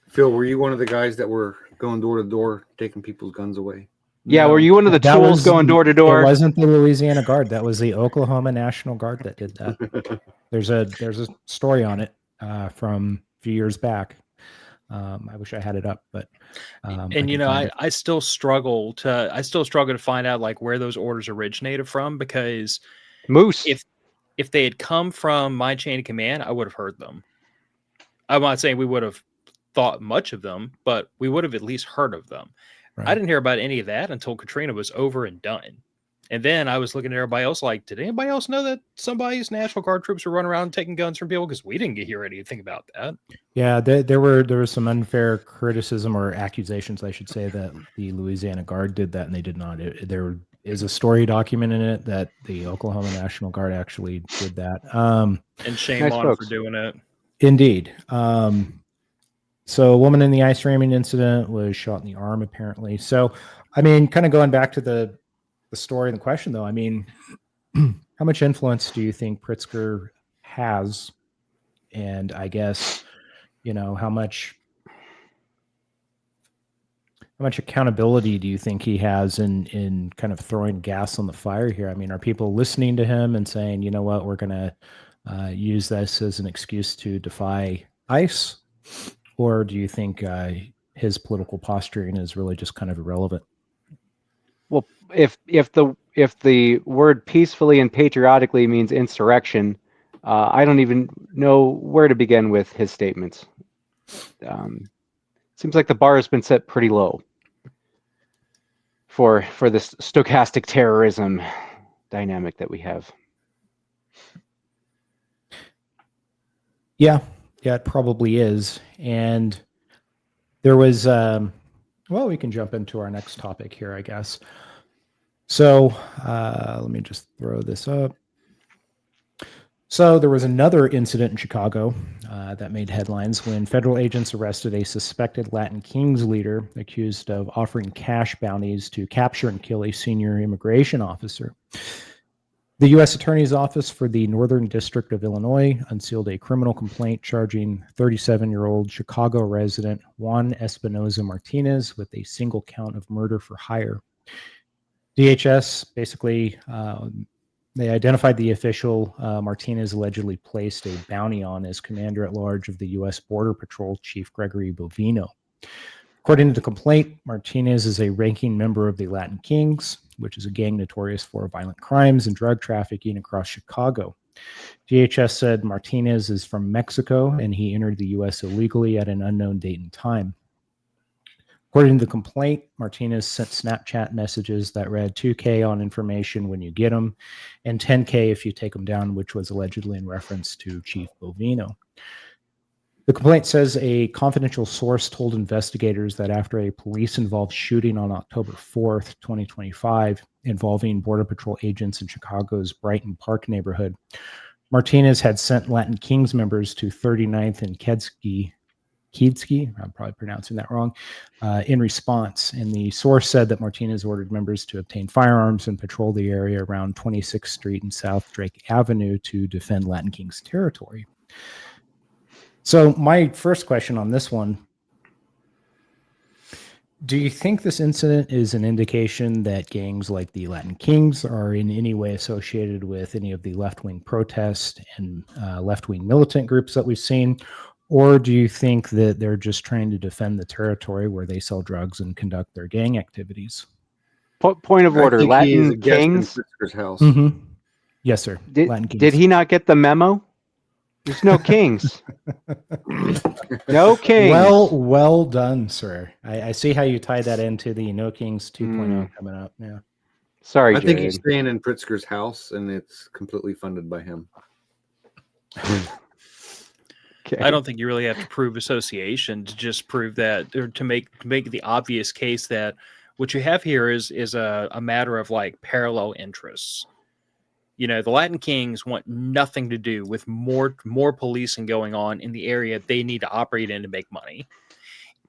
Phil, were you one of the guys that were going door to door, taking people's guns away? Yeah, were you one of the tools going door to door? It wasn't the Louisiana Guard. That was the Oklahoma National Guard that did that. There's a story on it from a few years back. I wish I had it up, but I still struggle to find out like where those orders originated from, because Moose. If they had come from my chain of command, I would have heard them. I'm not saying we would have thought much of them, but we would have at least heard of them. I didn't hear about any of that until Katrina was over and done. And then I was looking at everybody else like, did anybody else know that somebody's National Guard troops were running around taking guns from people? Because we didn't hear anything about that. Yeah, there was some unfair criticism or accusations, I should say, that the Louisiana Guard did that, and they did not. There is a story document in it that the Oklahoma National Guard actually did that. And shame Nice on them folks. for doing it. Indeed. So a woman in the ice ramming incident was shot in the arm, apparently. So, I mean, kind of going back to the story and the question, though, I mean, how much influence do you think Pritzker has? And I guess, how much accountability do you think he has in kind of throwing gas on the fire here? I mean, are people listening to him and saying, you know what, we're going to use this as an excuse to defy ICE? Or do you think his political posturing is really just kind of irrelevant? Well, if the word peacefully and patriotically means insurrection, I don't even know where to begin with his statements. Seems like the bar has been set pretty low for this stochastic terrorism dynamic that we have. Yeah, it probably is. And there was, we can jump into our next topic here, I guess. So let me just throw this up. So there was another incident in Chicago that made headlines when federal agents arrested a suspected Latin Kings leader accused of offering cash bounties to capture and kill a senior immigration officer. The U.S. Attorney's Office for the Northern District of Illinois unsealed a criminal complaint charging 37-year-old Chicago resident Juan Espinoza Martinez with a single count of murder for hire. DHS basically, they identified the official Martinez allegedly placed a bounty on as commander-at-large of the U.S. Border Patrol Chief Gregory Bovino. According to the complaint, Martinez is a ranking member of the Latin Kings, which is a gang notorious for violent crimes and drug trafficking across Chicago. DHS said Martinez is from Mexico and he entered the U.S. illegally at an unknown date and time. According to the complaint, Martinez sent Snapchat messages that read $2K on information when you get them and $10K if you take them down, which was allegedly in reference to Chief Bovino. The complaint says a confidential source told investigators that after a police-involved shooting on October 4th, 2025, involving Border Patrol agents in Chicago's Brighton Park neighborhood, Martinez had sent Latin Kings members to 39th and Kedsky, I'm probably pronouncing that wrong, in response. And the source said that Martinez ordered members to obtain firearms and patrol the area around 26th Street and South Drake Avenue to defend Latin Kings territory. So my first question on this one, do you think this incident is an indication that gangs like the Latin Kings are in any way associated with any of the left-wing protests and left-wing militant groups that we've seen? Or do you think that they're just trying to defend the territory where they sell drugs and conduct their gang activities? Point of order, Latin Kings? House. Mm-hmm. Yes, sir. Latin Kings. Did he not get the memo? There's no kings. No kings. Well done, sir. I see how you tied that into the No Kings 2.0 coming up. Yeah. Sorry, I Jared. think he's staying in Pritzker's house, and it's completely funded by him. Okay. I don't think you really have to prove association to just prove that, or to make the obvious case that what you have here is a matter of like parallel interests. You know, the Latin Kings want nothing to do with more policing going on in the area they need to operate in to make money.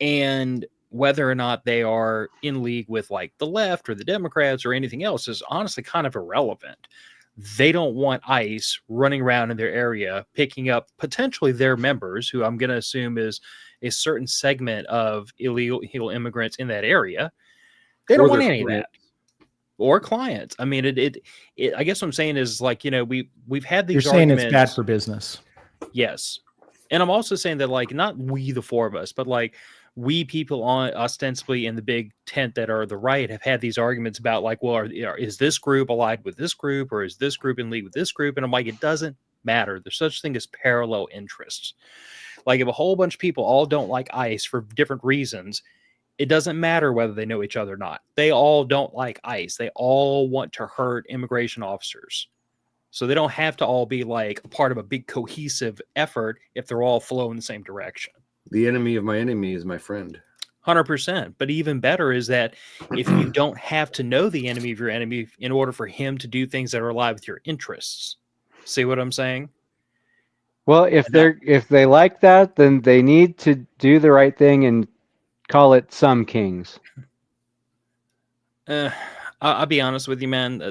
And whether or not they are in league with like the left or the Democrats or anything else is honestly kind of irrelevant. They don't want ICE running around in their area, picking up potentially their members, who I'm going to assume is a certain segment of illegal immigrants in that area. They don't want any of that. Or clients. I mean, it I guess what I'm saying is, like, you know, we've had these You're saying arguments. it's bad for business. Yes. And I'm also saying that, like, not we, the four of us, but like we people on ostensibly in the big tent that are the right have had these arguments about, like, well, is this group allied with this group, or is this group in league with this group? And I'm like, it doesn't matter. There's such thing as parallel interests. Like, if a whole bunch of people all don't like ICE for different reasons, It doesn't matter whether they know each other or not. They all don't like ICE. They all want to hurt immigration officers. So they don't have to all be like a part of a big cohesive effort if they're all flowing the same direction. The enemy of my enemy is my friend. 100%. But even better is that if you don't have to know the enemy of your enemy in order for him to do things that are aligned with your interests. See what I'm saying? Well, if they like that, then they need to do the right thing and call it some kings. I'll be honest with you, man.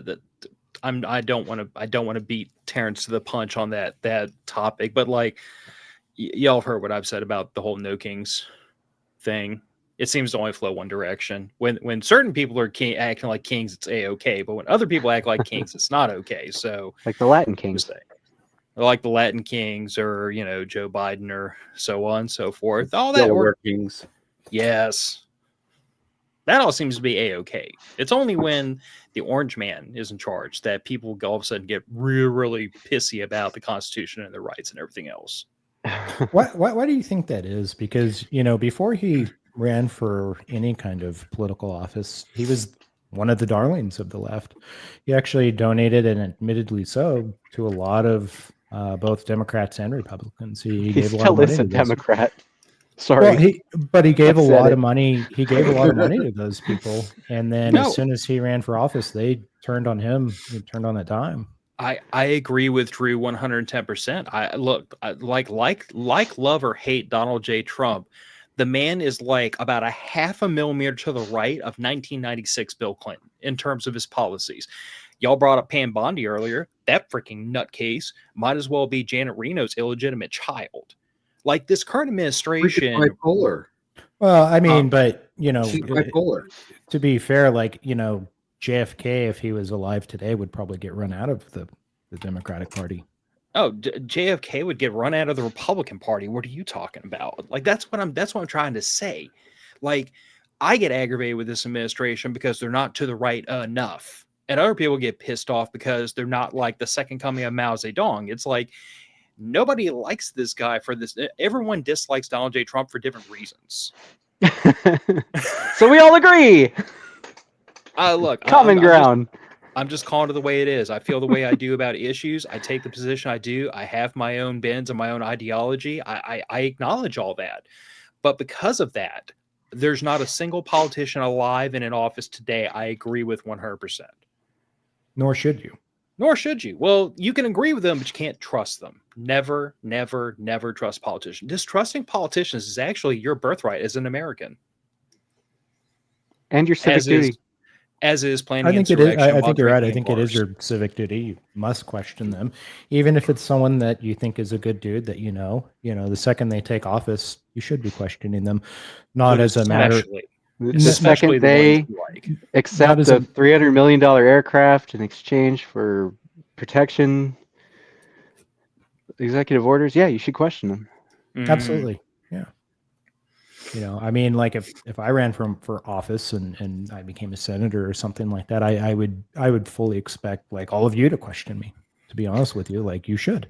I don't want to beat Terrence to the punch on that topic, but like y'all have heard what I've said about the whole no kings thing. It seems to only flow one direction. When certain people are acting like kings, it's a-okay, but when other people act like kings, it's not okay. So like the Latin kings, like the Latin kings, or Joe Biden, or so on and so forth. All that Delaware kings. Yes. That all seems to be a-okay. It's only when the orange man is in charge that people all of a sudden get really pissy about the Constitution and their rights and everything else. Why do you think that is? Because, before he ran for any kind of political office, he was one of the darlings of the left. He actually donated, and admittedly so, to a lot of both Democrats and Republicans. He gave a lot of money to Democrat. Sorry. Well, he gave a lot of money. He gave a lot of money to those people, and then as soon as he ran for office, they turned on him. He turned on that dime. I agree with Drew 110%. Like love or hate Donald J. Trump, the man is like about a half a millimeter to the right of 1996 Bill Clinton in terms of his policies. Y'all brought up Pam Bondi earlier. That freaking nutcase might as well be Janet Reno's illegitimate child. Like this current administration, bipolar. Well, I mean, but she's bipolar. To be fair, like JFK, if he was alive today, would probably get run out of the Democratic Party. Oh, JFK would get run out of the Republican Party. What are you talking about? Like that's what I'm trying to say. Like I get aggravated with this administration because they're not to the right enough, and other people get pissed off because they're not like the second coming of Mao Zedong. It's like nobody likes this guy for this. Everyone dislikes Donald J. Trump for different reasons. So we all agree. Look, common ground. I'm just calling it the way it is. I feel the way I do about issues. I take the position I do. I have my own bends and my own ideology. I acknowledge all that. But because of that, there's not a single politician alive and in office today I agree with 100%. Nor should you. Nor should you. Well, you can agree with them, but you can't trust them. Never, never, never trust politicians. Distrusting politicians is actually your birthright as an American. And your civic duty. As is planning. I think it is. I think you're right. I think it is your civic duty. You must question them, even if it's someone that you think is a good dude that the second they take office, you should be questioning them, not as a matter. The second they accept a $300 million aircraft in exchange for protection, executive orders, yeah, you should question them. Absolutely, yeah. I mean, like if I ran for office and I became a senator or something like that, I would fully expect like all of you to question me. To be honest with you, like you should.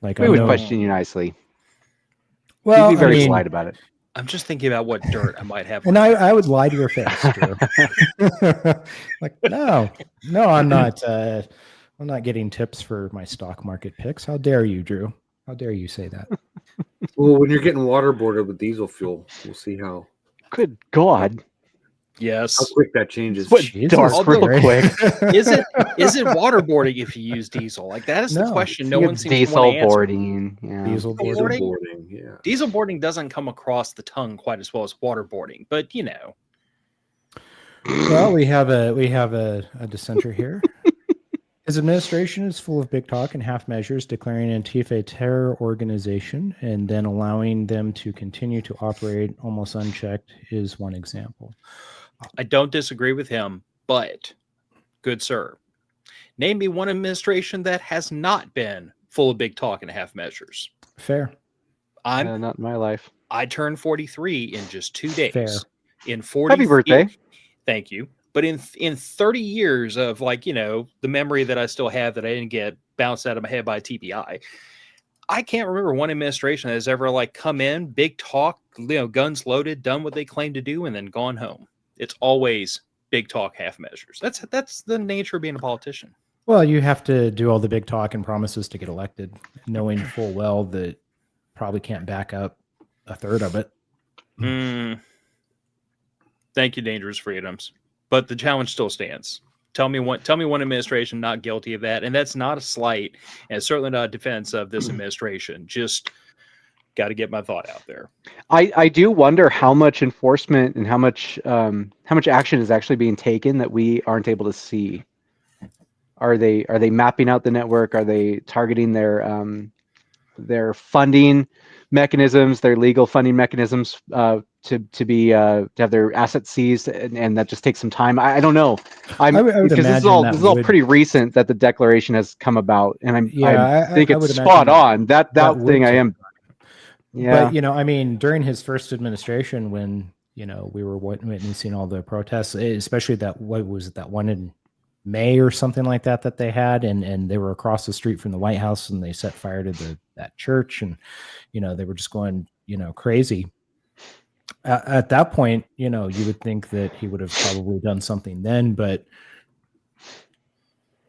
Like we would question you nicely. Well, you'd be very polite about it. I'm just thinking about what dirt I might have. And I would lie to your face, Drew. Like, no, I'm not. I'm not getting tips for my stock market picks. How dare you, Drew? How dare you say that? Well, when you're getting waterboarded with diesel fuel, we'll see how. Good God. Yes. How quick that changes. Dark real quick. Is it waterboarding if you use diesel? Like that is the question. No one seems to want to answer. Boarding. Yeah. Diesel boarding. Yeah. Diesel boarding doesn't come across the tongue quite as well as waterboarding, but Well, we have a dissenter here. His administration is full of big talk and half measures, declaring Antifa a terror organization and then allowing them to continue to operate almost unchecked is one example. I don't disagree with him, but good sir, name me one administration that has not been full of big talk and half measures. Fair. Not in my life. I turned 43 in just 2 days. Fair. In 40. Happy birthday. Thank you. But in 30 years of the memory that I still have that I didn't get bounced out of my head by TPI, I can't remember one administration that has ever like come in, big talk, guns loaded, done what they claim to do, and then gone home. It's always big talk, half measures. That's the nature of being a politician. Well, you have to do all the big talk and promises to get elected, knowing full well that probably can't back up a third of it. Thank you, Dangerous Freedoms. But the challenge still stands. Tell me one administration not guilty of that, and that's not a slight, and it's certainly not a defense of this administration. Just got to get my thought out there. I do wonder how much enforcement and how much action is actually being taken that we aren't able to see. Are they mapping out the network? Are they targeting their funding mechanisms, their legal funding mechanisms to have their assets seized, and that just takes some time? I don't know. Because this is all pretty recent that the declaration has come about, and I think it's spot on. That thing I am. Yeah. But I mean, during his first administration, when we were witnessing all the protests, especially that one in May or something like that they had, and they were across the street from the White House, and they set fire to that church, and they were just going crazy. At that point, you would think that he would have probably done something then, but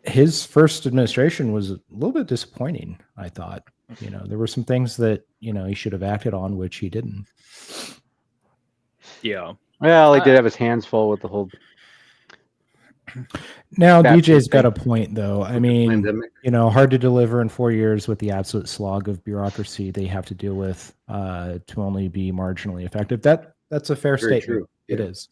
his first administration was a little bit disappointing, I thought. There were some things that he should have acted on, which he didn't. Yeah. Well, he did have his hands full with the whole. Now DJ's got a point, though. I mean, hard to deliver in 4 years with the absolute slog of bureaucracy they have to deal with to only be marginally effective. That's a fair statement. True. It is.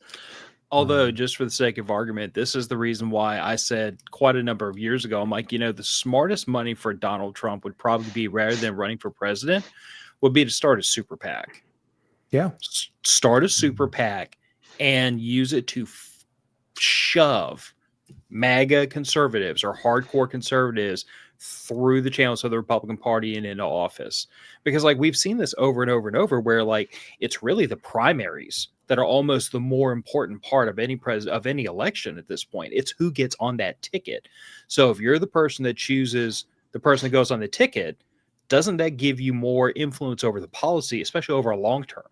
Although, just for the sake of argument, this is the reason why I said quite a number of years ago, I'm like, the smartest money for Donald Trump would probably be, rather than running for president, would be to start a super PAC. Yeah. Start a super PAC and use it to shove MAGA conservatives or hardcore conservatives through the channels of the Republican Party and into office. Because we've seen this over and over and over, where it's really the primaries that are almost the more important part of any election at this point. It's who gets on that ticket. So if you're the person that chooses the person that goes on the ticket, doesn't that give you more influence over the policy, especially over a long term?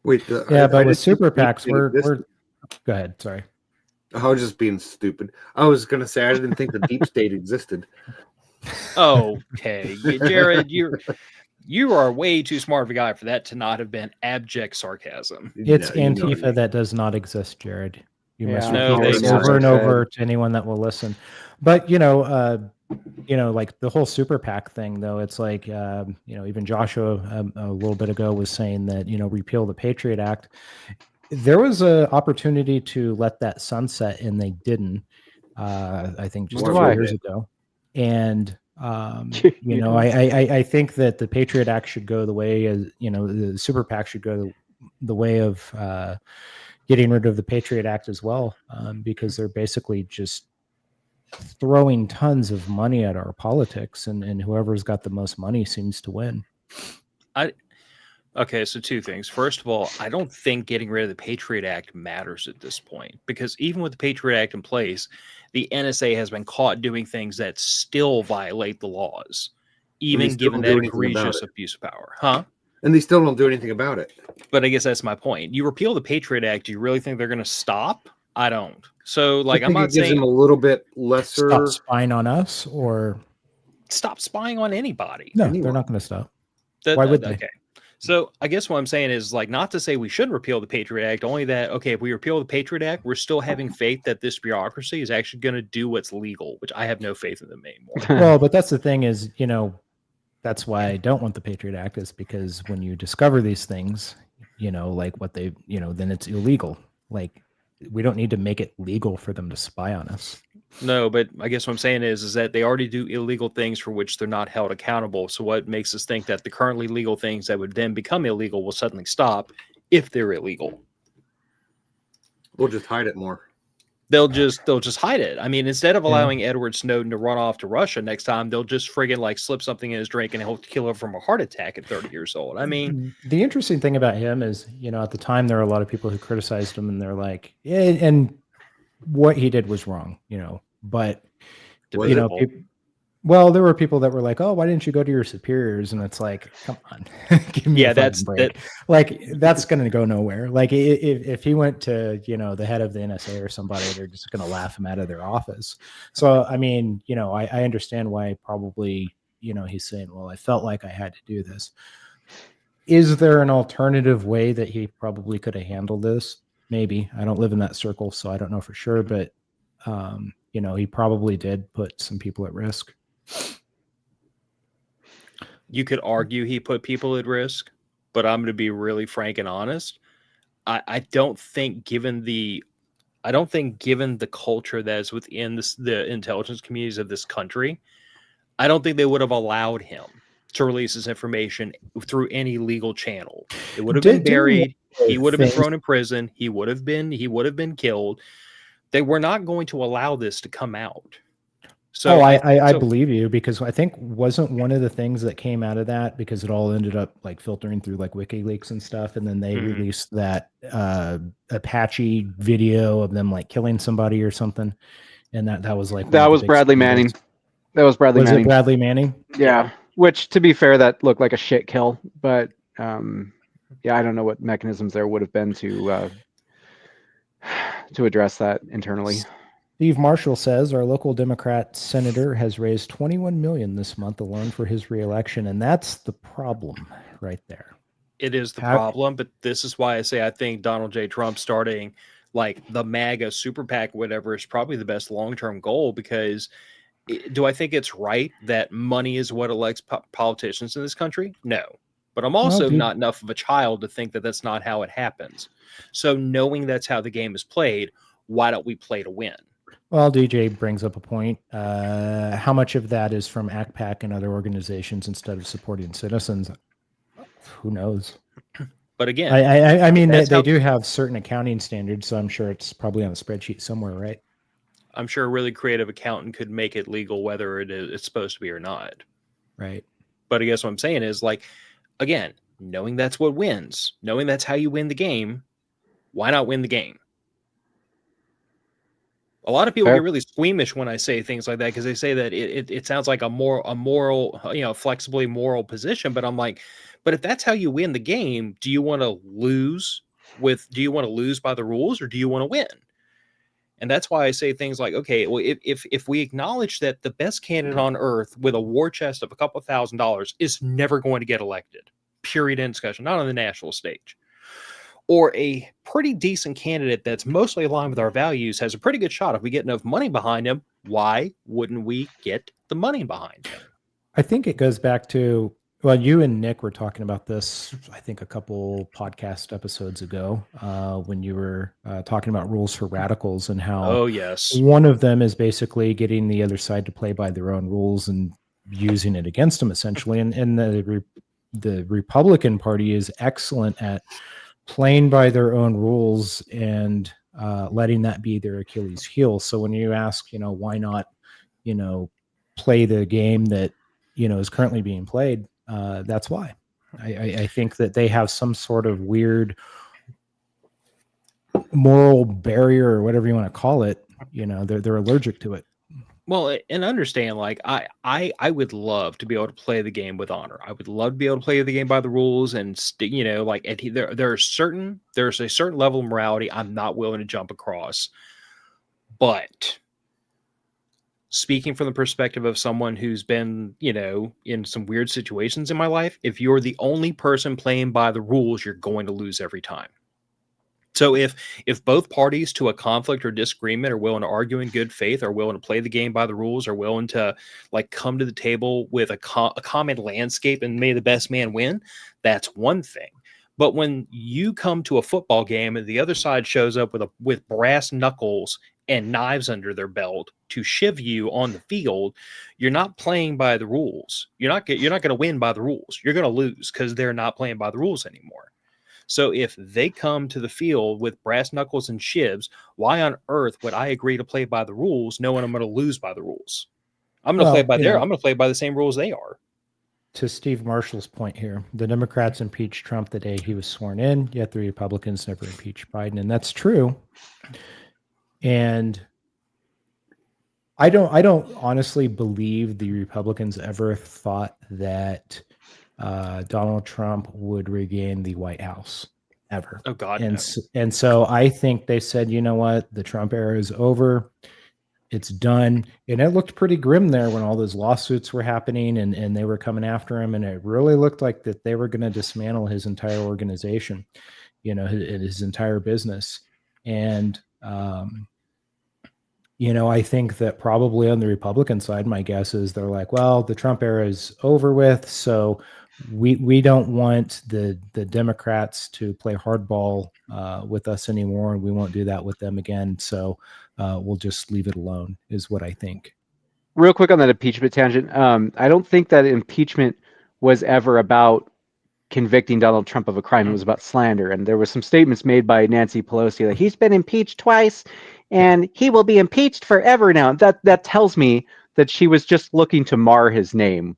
Wait, but with super PACs, we're go ahead. Sorry. I was just being stupid. I was going to say I didn't think the deep state existed. Okay, Jared, you are way too smart of a guy for that to not have been abject sarcasm. It's Antifa that does not exist, Jared. You must repeat this over and over to anyone that will listen. But like the whole super PAC thing, though, it's like even Joshua a little bit ago was saying that repeal the Patriot Act. There was an opportunity to let that sunset, and they didn't. I think just a few years ago, and I think that the Patriot Act should go the way as the super PAC should go the way of getting rid of the Patriot Act as well, because they're basically just throwing tons of money at our politics, and whoever's got the most money seems to win. Okay, so two things. First of all, I don't think getting rid of the Patriot Act matters at this point, because even with the Patriot Act in place, the NSA has been caught doing things that still violate the laws, even given that egregious abuse of power. Huh? And they still don't do anything about it. But I guess that's my point. You repeal the Patriot Act, do you really think they're going to stop? I don't. So, I'm not saying them a little bit lesser. Stop spying on us, or stop spying on anybody. No, they're not going to stop. Why would they? Okay. So I guess what I'm saying is not to say we should repeal the Patriot Act, only that, okay, if we repeal the Patriot Act, we're still having faith that this bureaucracy is actually going to do what's legal, which I have no faith in them anymore. Well, but that's the thing is, that's why I don't want the Patriot Act, is because when you discover these things, what they, then it's illegal. We don't need to make it legal for them to spy on us. No, but I guess what I'm saying is that they already do illegal things for which they're not held accountable. So what makes us think that the currently legal things that would then become illegal will suddenly stop if they're illegal? We'll just hide it more. They'll just hide it. I mean, instead of allowing Edward Snowden to run off to Russia next time, they'll just friggin' slip something in his drink and he'll kill him from a heart attack at 30 years old. I mean, the interesting thing about him is, at the time there were a lot of people who criticized him, and they're like, and what he did was wrong, but Well, there were people that were like, "Oh, why didn't you go to your superiors?" And it's like, come on, give me a fucking break. Like, that's going to go nowhere. Like, if he went to, the head of the NSA or somebody, they're just going to laugh him out of their office. So, I mean, I understand why probably, he's saying, well, I felt like I had to do this. Is there an alternative way that he probably could have handled this? Maybe. I don't live in that circle, so I don't know for sure, but he probably did put some people at risk. You could argue he put people at risk, but I'm going to be really frank and honest. I don't think given the culture that is within the intelligence communities of this country, I don't think they would have allowed him to release his information through any legal channel. It would have been buried. He would have been thrown in prison. He would have been killed. They were not going to allow this to come out. So I believe you, because I think wasn't one of the things that came out of that, because it all ended up like filtering through like WikiLeaks and stuff, and then they released that Apache video of them like killing somebody or something, and that was like that was Bradley Manning. That was Bradley Manning. Was it Bradley Manning? Yeah. Which, to be fair, that looked like a shit kill, but yeah, I don't know what mechanisms there would have been to address that internally. Steve Marshall says our local Democrat senator has raised $21 million this month alone for his reelection, and that's the problem right there. It is the problem, but this is why I say I think Donald J. Trump starting like the MAGA super PAC, whatever, is probably the best long-term goal, because do I think it's right that money is what elects politicians in this country? No. But I'm also not enough of a child to think that that's not how it happens. So knowing that's how the game is played, why don't we play to win? Well, DJ brings up a point. How much of that is from ACPAC and other organizations instead of supporting citizens? Who knows? But again, I mean, they do have certain accounting standards, so I'm sure it's probably on a spreadsheet somewhere, right? I'm sure a really creative accountant could make it legal whether it's supposed to be or not. Right. But I guess what I'm saying is, like, again, knowing that's what wins, knowing that's how you win the game, why not win the game? A lot of people get really squeamish when I say things like that, because they say that it sounds like a moral, flexibly moral position. But I'm like, but if that's how you win the game, do you want to lose by the rules, or do you want to win? And that's why I say things like, okay, well, if we acknowledge that the best candidate on earth with a war chest of a couple $1,000s is never going to get elected, period, end discussion, not on the national stage, or a pretty decent candidate that's mostly aligned with our values has a pretty good shot if we get enough money behind him, why wouldn't we get the money behind him? I think it goes back to, well, you and Nick were talking about this, I think a couple podcast episodes ago, when you were talking about rules for radicals and how one of them is basically getting the other side to play by their own rules and using it against them, essentially. And the Republican Party is excellent at playing by their own rules and letting that be their Achilles heel. So when you ask, why not, play the game that, is currently being played, that's why. I think that they have some sort of weird moral barrier or whatever you want to call it. They're allergic to it. Well, and understand, like, I would love to be able to play the game with honor. I would love to be able to play the game by the rules, and there's a certain level of morality I'm not willing to jump across. But speaking from the perspective of someone who's been, in some weird situations in my life, if you're the only person playing by the rules, you're going to lose every time. So if both parties to a conflict or disagreement are willing to argue in good faith, are willing to play the game by the rules, are willing to come to the table with a common landscape and may the best man win, that's one thing. But when you come to a football game and the other side shows up with brass knuckles and knives under their belt to shiv you on the field, you're not playing by the rules. You're not going to win by the rules. You're going to lose because they're not playing by the rules anymore. So if they come to the field with brass knuckles and shivs, why on earth would I agree to play by the rules knowing I'm going to lose by the rules? I'm going to play by I'm going to play by the same rules they are. To Steve Marshall's point here, the Democrats impeached Trump the day he was sworn in, yet the Republicans never impeached Biden. And that's true. And I don't honestly believe the Republicans ever thought that Donald Trump would regain the White House ever. Oh God, and no. and so I think they said, you know what, the Trump era is over. It's done. And it looked pretty grim there when all those lawsuits were happening and they were coming after him. And it really looked like that they were going to dismantle his entire organization, his entire business. And, I think that probably on the Republican side, my guess is they're like, well, the Trump era is over with. So we don't want the Democrats to play hardball with us anymore. And we won't do that with them again. So we'll just leave it alone, is what I think. Real quick on that impeachment tangent. I don't think that impeachment was ever about convicting Donald Trump of a crime. It was about slander. And there were some statements made by Nancy Pelosi that he's been impeached twice and he will be impeached forever now. That tells me that she was just looking to mar his name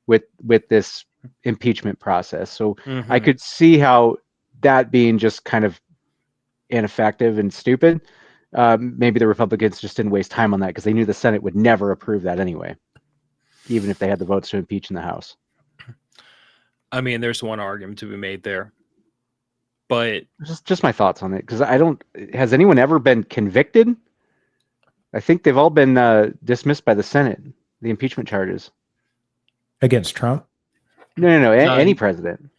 with this impeachment process. So I could see how that being just kind of ineffective and stupid. Maybe the Republicans just didn't waste time on that because they knew the Senate would never approve that anyway, even if they had the votes to impeach in the House. I mean, there's one argument to be made there, but just my thoughts on it, because has anyone ever been convicted? I think they've all been dismissed by the Senate, the impeachment charges. Against Trump? No, any president.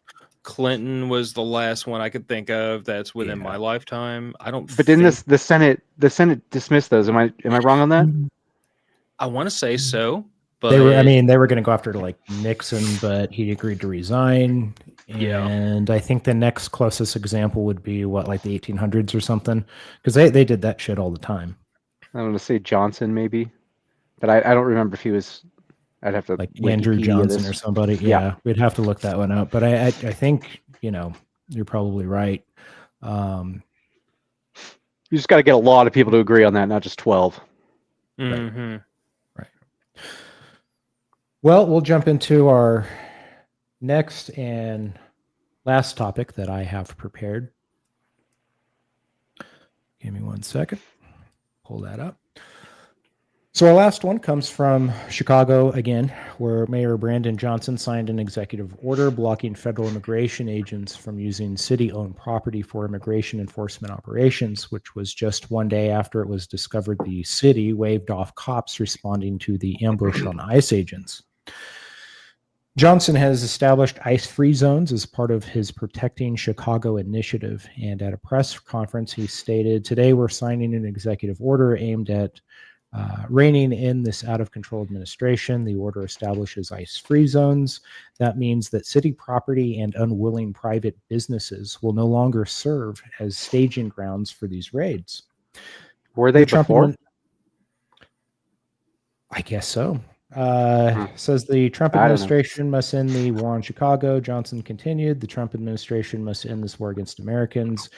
Clinton was the last one I could think of that's within my lifetime. I don't. But didn't the Senate dismiss those? Am I wrong on that? I want to say so, but they were going to go after like Nixon, but he agreed to resign. And I think the next closest example would be like the 1800s or something, because they did that shit all the time. I want to say Johnson maybe, but I don't remember if he was. I'd have to like Andrew Johnson or somebody. Yeah, we'd have to look that one up. But I think you're probably right. You just got to get a lot of people to agree on that, not just 12. Mm-hmm. Right. Well, we'll jump into our next and last topic that I have prepared. Give me 1 second. Pull that up. So our last one comes from Chicago again, where Mayor Brandon Johnson signed an executive order blocking federal immigration agents from using city-owned property for immigration enforcement operations, which was just one day after it was discovered the city waved off cops responding to the ambush on ICE agents. Johnson has established ICE-free zones as part of his Protecting Chicago initiative, and at a press conference, he stated, "Today we're signing an executive order aimed at reining in this out-of-control administration. The order establishes ICE-free zones. That means that city property and unwilling private businesses will no longer serve as staging grounds for these raids." Were they before? I guess so. Says the Trump administration must end the war on Chicago. Johnson continued, the Trump administration must end this war against Americans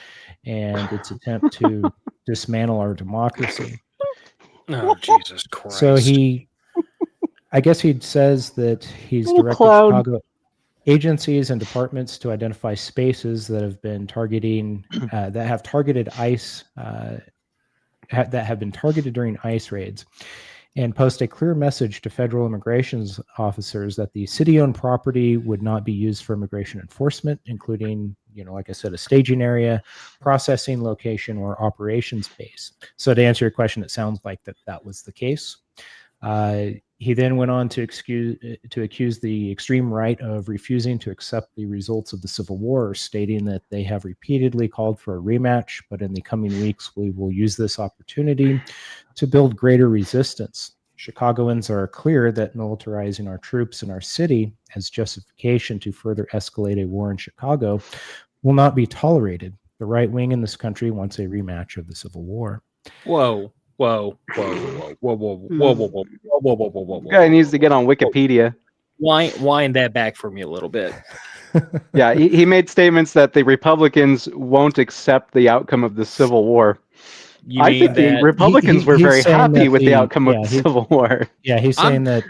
and its attempt to dismantle our democracy. Oh, Jesus Christ. So I guess he says that he's directed Chicago agencies and departments to identify spaces that have been targeting, that have targeted ICE, that have been targeted during ICE raids, and post a clear message to federal immigration officers that the city-owned property would not be used for immigration enforcement, including, like I said, a staging area, processing location, or operations base. So to answer your question, it sounds like that was the case. He then went on to accuse the extreme right of refusing to accept the results of the Civil War, stating that they have repeatedly called for a rematch, but in the coming weeks, we will use this opportunity to build greater resistance. Chicagoans are clear that militarizing our troops in our city as justification to further escalate a war in Chicago will not be tolerated. The right wing in this country wants a rematch of the Civil War. Whoa. Guy needs to get on Wikipedia. Wind that back for me a little bit. Yeah, he made statements that the Republicans won't accept the outcome of the Civil War. I think the Republicans were very happy with the outcome of the Civil War. Yeah, he's saying that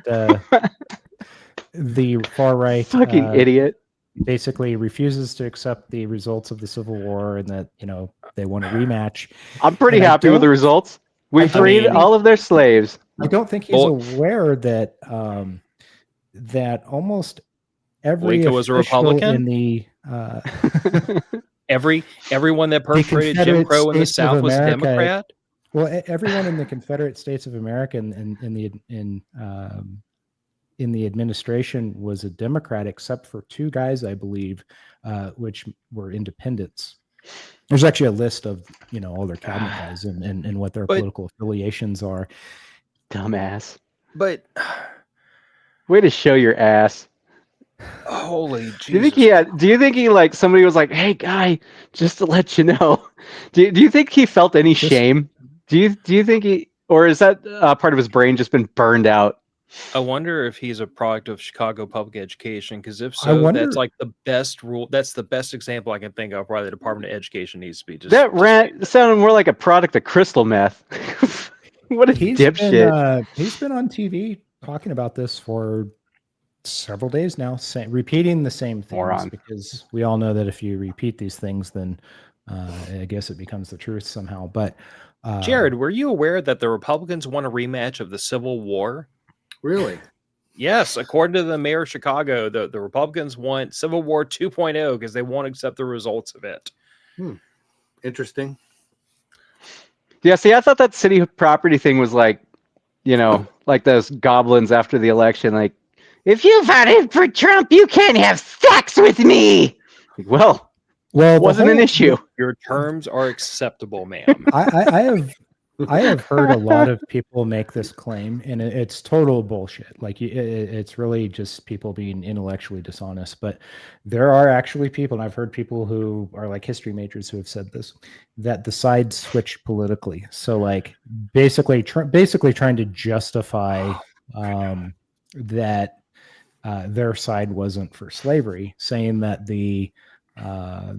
the far right fucking idiot basically refuses to accept the results of the Civil War and that, they want a rematch. I'm pretty happy with the results. We freed all of their slaves. I don't think he's aware that that almost every Boyka was a official Republican? in the Everyone that perpetrated Jim Confederate Crow in the States of South was a America- Democrat. well, everyone in the Confederate States of America and in the administration was a Democrat, except for two guys, I believe, which were independents. There's actually a list of all their cabinet guys and what their But- political affiliations are. Dumbass. But Way to show your ass. holy Jesus! Do you think do you think he like somebody was like, "Hey, guy, just to let you know"? Do you think he felt any shame? Do you think he, or is that part of his brain just been burned out? I wonder if he's a product of Chicago public education, because if I so, wonder- that's like the best rule. That's the best example I can think of why the Department of Education needs to be. That sounded more like a product of crystal meth. What a dipshit! He's been on TV talking about this for several days now, repeating the same things, Moron. because we all know that if you repeat these things, then I guess it becomes the truth somehow. But Jared, were you aware that the Republicans won a rematch of the Civil War? Really? Yes, according to the mayor of Chicago, the Republicans want Civil War 2.0 because they won't accept the results of it. Interesting. Yeah, see, I thought that city property thing was like, like those goblins after the election. Like, if you voted for Trump, you can't have sex with me. Like, well, the wasn't an whole- issue. Your terms are acceptable, ma'am. I have heard a lot of people make this claim, and it's total bullshit. Like it's really just people being intellectually dishonest. But there are actually people, and I've heard people who are like history majors who have said this, that the sides switch politically. So like basically trying to justify that their side wasn't for slavery, saying that the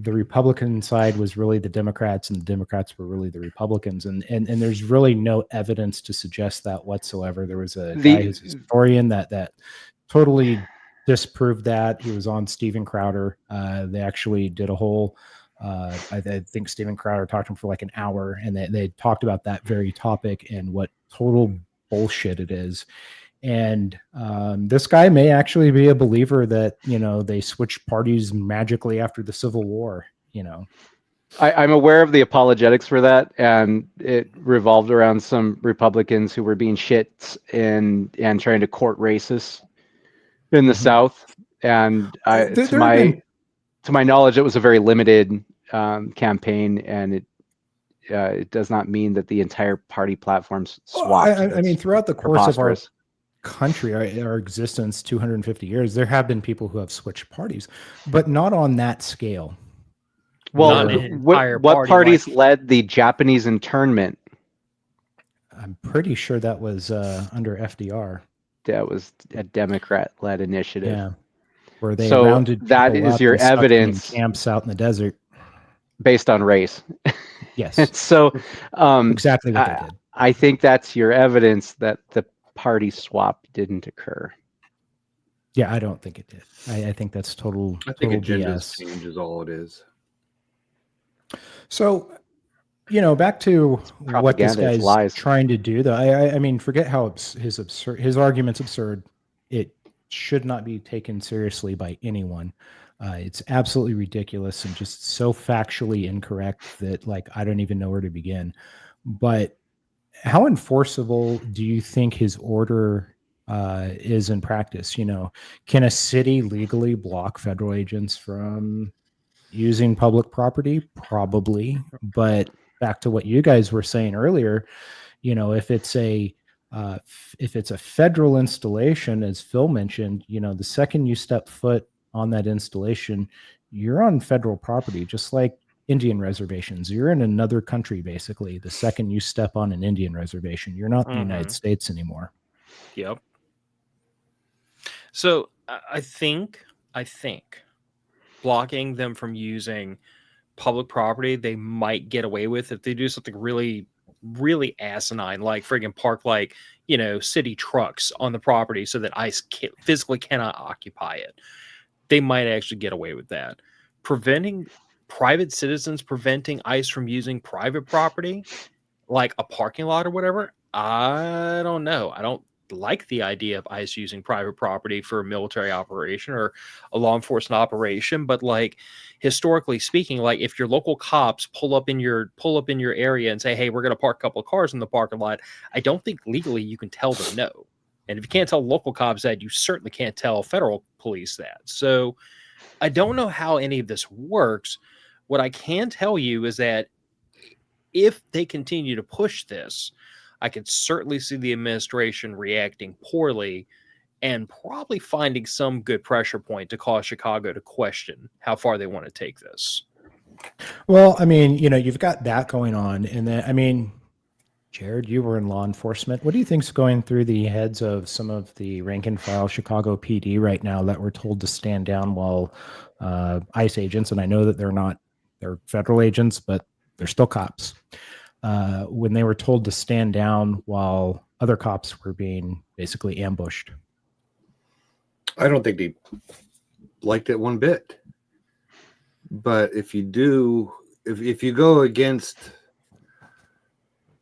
Republican side was really the Democrats and the Democrats were really the Republicans. And there's really no evidence to suggest that whatsoever. There was a guy who's a historian that totally disproved that. He was on Steven Crowder. They actually did a whole, I think Steven Crowder talked to him for like an hour, and they talked about that very topic and what total bullshit it is. And this guy may actually be a believer that, they switched parties magically after the Civil War, I'm aware of the apologetics for that, and it revolved around some Republicans who were being shits and trying to court racists in the South. And to my knowledge, it was a very limited campaign, and it does not mean that the entire party platforms swapped. I mean, throughout the course of our preposterous. country, our existence, 250 years, there have been people who have switched parties, but not on that scale. Well, Not an entire what party parties like- led the Japanese internment? I'm pretty sure that was under FDR. That was a Democrat-led initiative. Yeah, where they So rounded that people is up your and stuck them in evidence camps out in the desert. based on race. Yes, And so exactly what they did. I think that's your evidence that the party swap didn't occur. Yeah, I don't think it did. I think that's total. I think total agendas BS. change is all it is. So, back to what this Propaganda is guy's lies. trying to do. Though I mean, forget how his argument's absurd. It should not be taken seriously by anyone. It's absolutely ridiculous and just so factually incorrect that, like, I don't even know where to begin. But how enforceable do you think his order is in practice? Can a city legally block federal agents from using public property? Probably. But back to what you guys were saying earlier, if it's a federal installation, as Phil mentioned, the second you step foot on that installation, you're on federal property, just like Indian reservations. You're in another country, basically. The second you step on an Indian reservation, you're not in the United States anymore. Yep. So I think blocking them from using public property, they might get away with if they do something really, really asinine, like friggin' park city trucks on the property so that ICE physically cannot occupy it. They might actually get away with that. Preventing ICE from using private property, like a parking lot or whatever, I don't know. I don't like the idea of ICE using private property for a military operation or a law enforcement operation, but like historically speaking, like if your local cops pull up in your area and say, "Hey, we're going to park a couple of cars in the parking lot," I don't think legally you can tell them no. And if you can't tell local cops that, you certainly can't tell federal police that. So I don't know how any of this works. What I can tell you is that if they continue to push this, I could certainly see the administration reacting poorly and probably finding some good pressure point to cause Chicago to question how far they want to take this. Well, I mean, you've got that going on. And then, I mean, Jared, you were in law enforcement. What do you think's going through the heads of some of the rank and file Chicago PD right now that were told to stand down while ICE agents, and I know that they're federal agents, but they're still cops. When they were told to stand down while other cops were being basically ambushed. I don't think they liked it one bit. But if you do, if you go against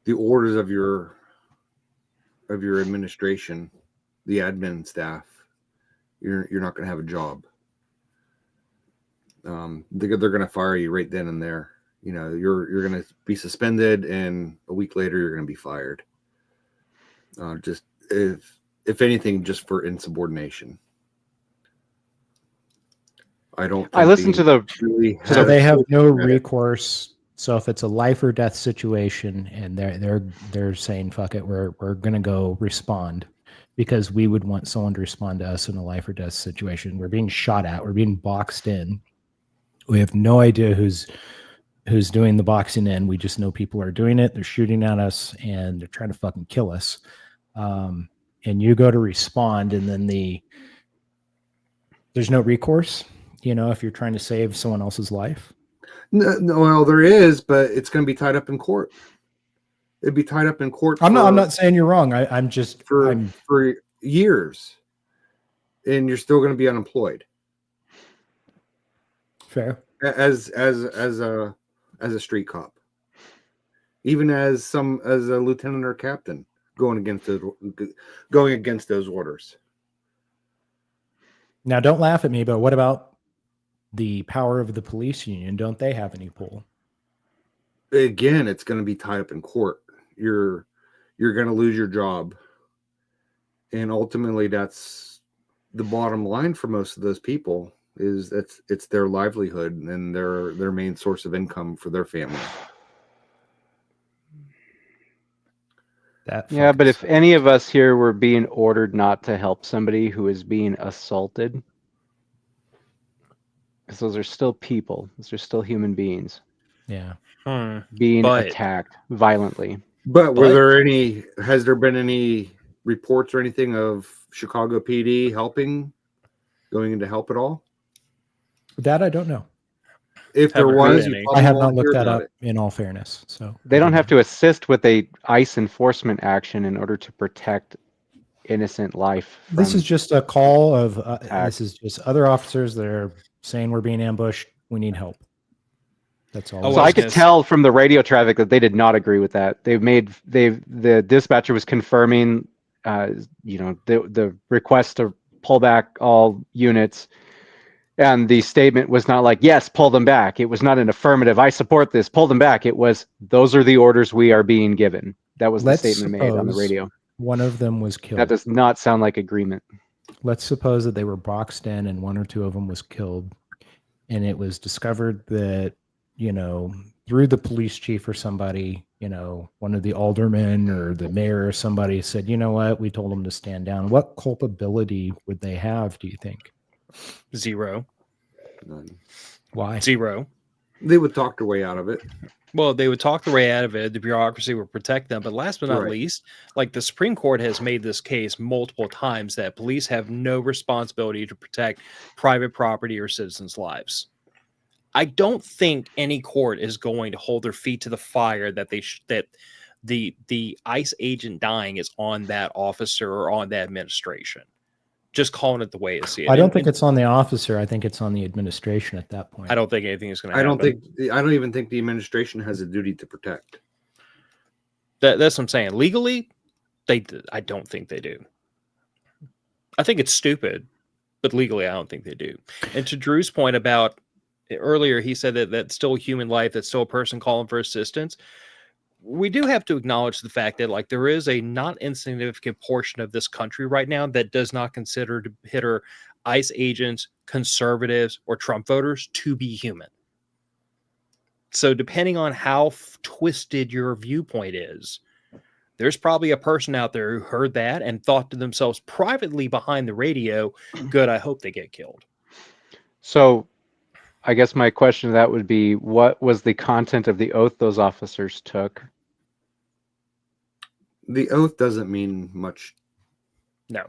the orders of your administration, the admin staff, you're not going to have a job. They're going to fire you right then and there. You're going to be suspended, and a week later you're going to be fired. Just if anything, just for insubordination. I listened to so they have no recourse. So if it's a life or death situation, and they're saying fuck it, we're going to go respond, because we would want someone to respond to us in a life or death situation. We're being shot at. We're being boxed in. We have no idea who's doing the boxing in. We just know people are doing it. They're shooting at us and they're trying to fucking kill us. And you go to respond, and then there's no recourse, if you're trying to save someone else's life. No, well, there is, but it's going to be tied up in court. It'd be tied up in court. I'm not saying you're wrong. I'm just for years, and you're still going to be unemployed. Fair. As a street cop, even as a lieutenant or captain, going against those orders. Now, don't laugh at me, but what about the power of the police union? Don't they have any pull? Again, it's going to be tied up in court. You're going to lose your job, and ultimately, that's the bottom line for most of those people. Is it's their livelihood and their main source of income for their family. Yeah, but if any of us here were being ordered not to help somebody who is being assaulted, because those are still people, those are still human beings. Yeah. Being attacked violently. But has there been any reports or anything of Chicago PD going in to help at all? That I don't know. If there was, I have not looked that up, in all fairness. So they don't have to assist with a ICE enforcement action in order to protect innocent life. This is just a call of this is just other officers that are saying we're being ambushed. We need help. That's all. So I could tell from the radio traffic that they did not agree with that. The dispatcher was confirming, the request to pull back all units. And the statement was not like, yes, pull them back. It was not an affirmative, I support this, pull them back. It was, those are the orders we are being given. That was the statement made on the radio. One of them was killed. That does not sound like agreement. Let's suppose that they were boxed in and one or two of them was killed. And it was discovered that, through the police chief or somebody, one of the aldermen or the mayor or somebody said, you know what, we told them to stand down. What culpability would they have, do you think? Zero. None. Why? Zero. They would talk their way out of it. Well, they would talk their way out of it. The bureaucracy would protect them. But last but not least, like the Supreme Court has made this case multiple times that police have no responsibility to protect private property or citizens' lives. I don't think any court is going to hold their feet to the fire that that the ICE agent dying is on that officer or on that administration. Just calling it the way it's it. I don't think it's on the officer. I think it's on the administration at that point. I don't think anything is going to happen. I don't even think the administration has a duty to protect. That's what I'm saying. Legally, I don't think they do. I think it's stupid, but legally, I don't think they do. And to Drew's point about earlier, he said that that's still human life, that's still a person calling for assistance. We do have to acknowledge the fact that like there is a not insignificant portion of this country right now that does not consider ICE agents, conservatives, or Trump voters to be human. So depending on how twisted your viewpoint is, there's probably a person out there who heard that and thought to themselves privately behind the radio, good, I hope they get killed. So I guess my question to that would be, what was the content of the oath those officers took? The oath doesn't mean much. No.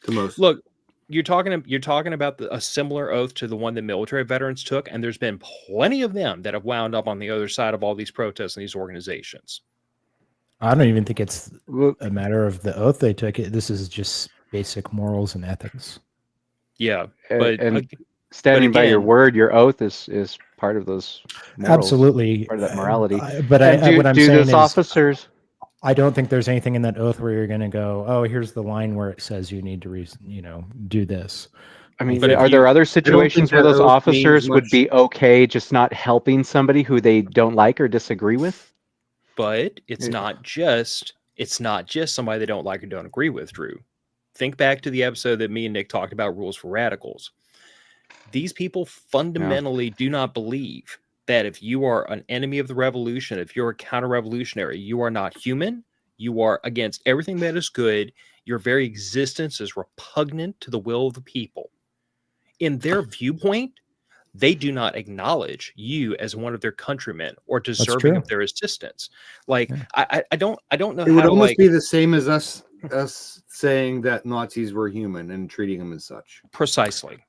To most. Look, you're talking about a similar oath to the one that military veterans took, and there's been plenty of them that have wound up on the other side of all these protests and these organizations. I don't even think it's a matter of the oath they took. This is just basic morals and ethics. Yeah, and standing by your word, your oath is part of those morals. Absolutely, part of that morality. What I'm saying is, officers. I don't think there's anything in that oath where you're going to go, oh, here's the line where it says you need to, do this. I mean, are there other situations where those officers would be okay just not helping somebody who they don't like or disagree with? But it's not just somebody they don't like or don't agree with, Drew. Think back to the episode that me and Nick talked about, rules for radicals. These people fundamentally do not believe that if you are an enemy of the revolution, if you're a counter-revolutionary, you are not human, you are against everything that is good, your very existence is repugnant to the will of the people. In their viewpoint, they do not acknowledge you as one of their countrymen or deserving of their assistance. Like, yeah. I don't know. It would almost be the same as us saying that Nazis were human and treating them as such. Precisely.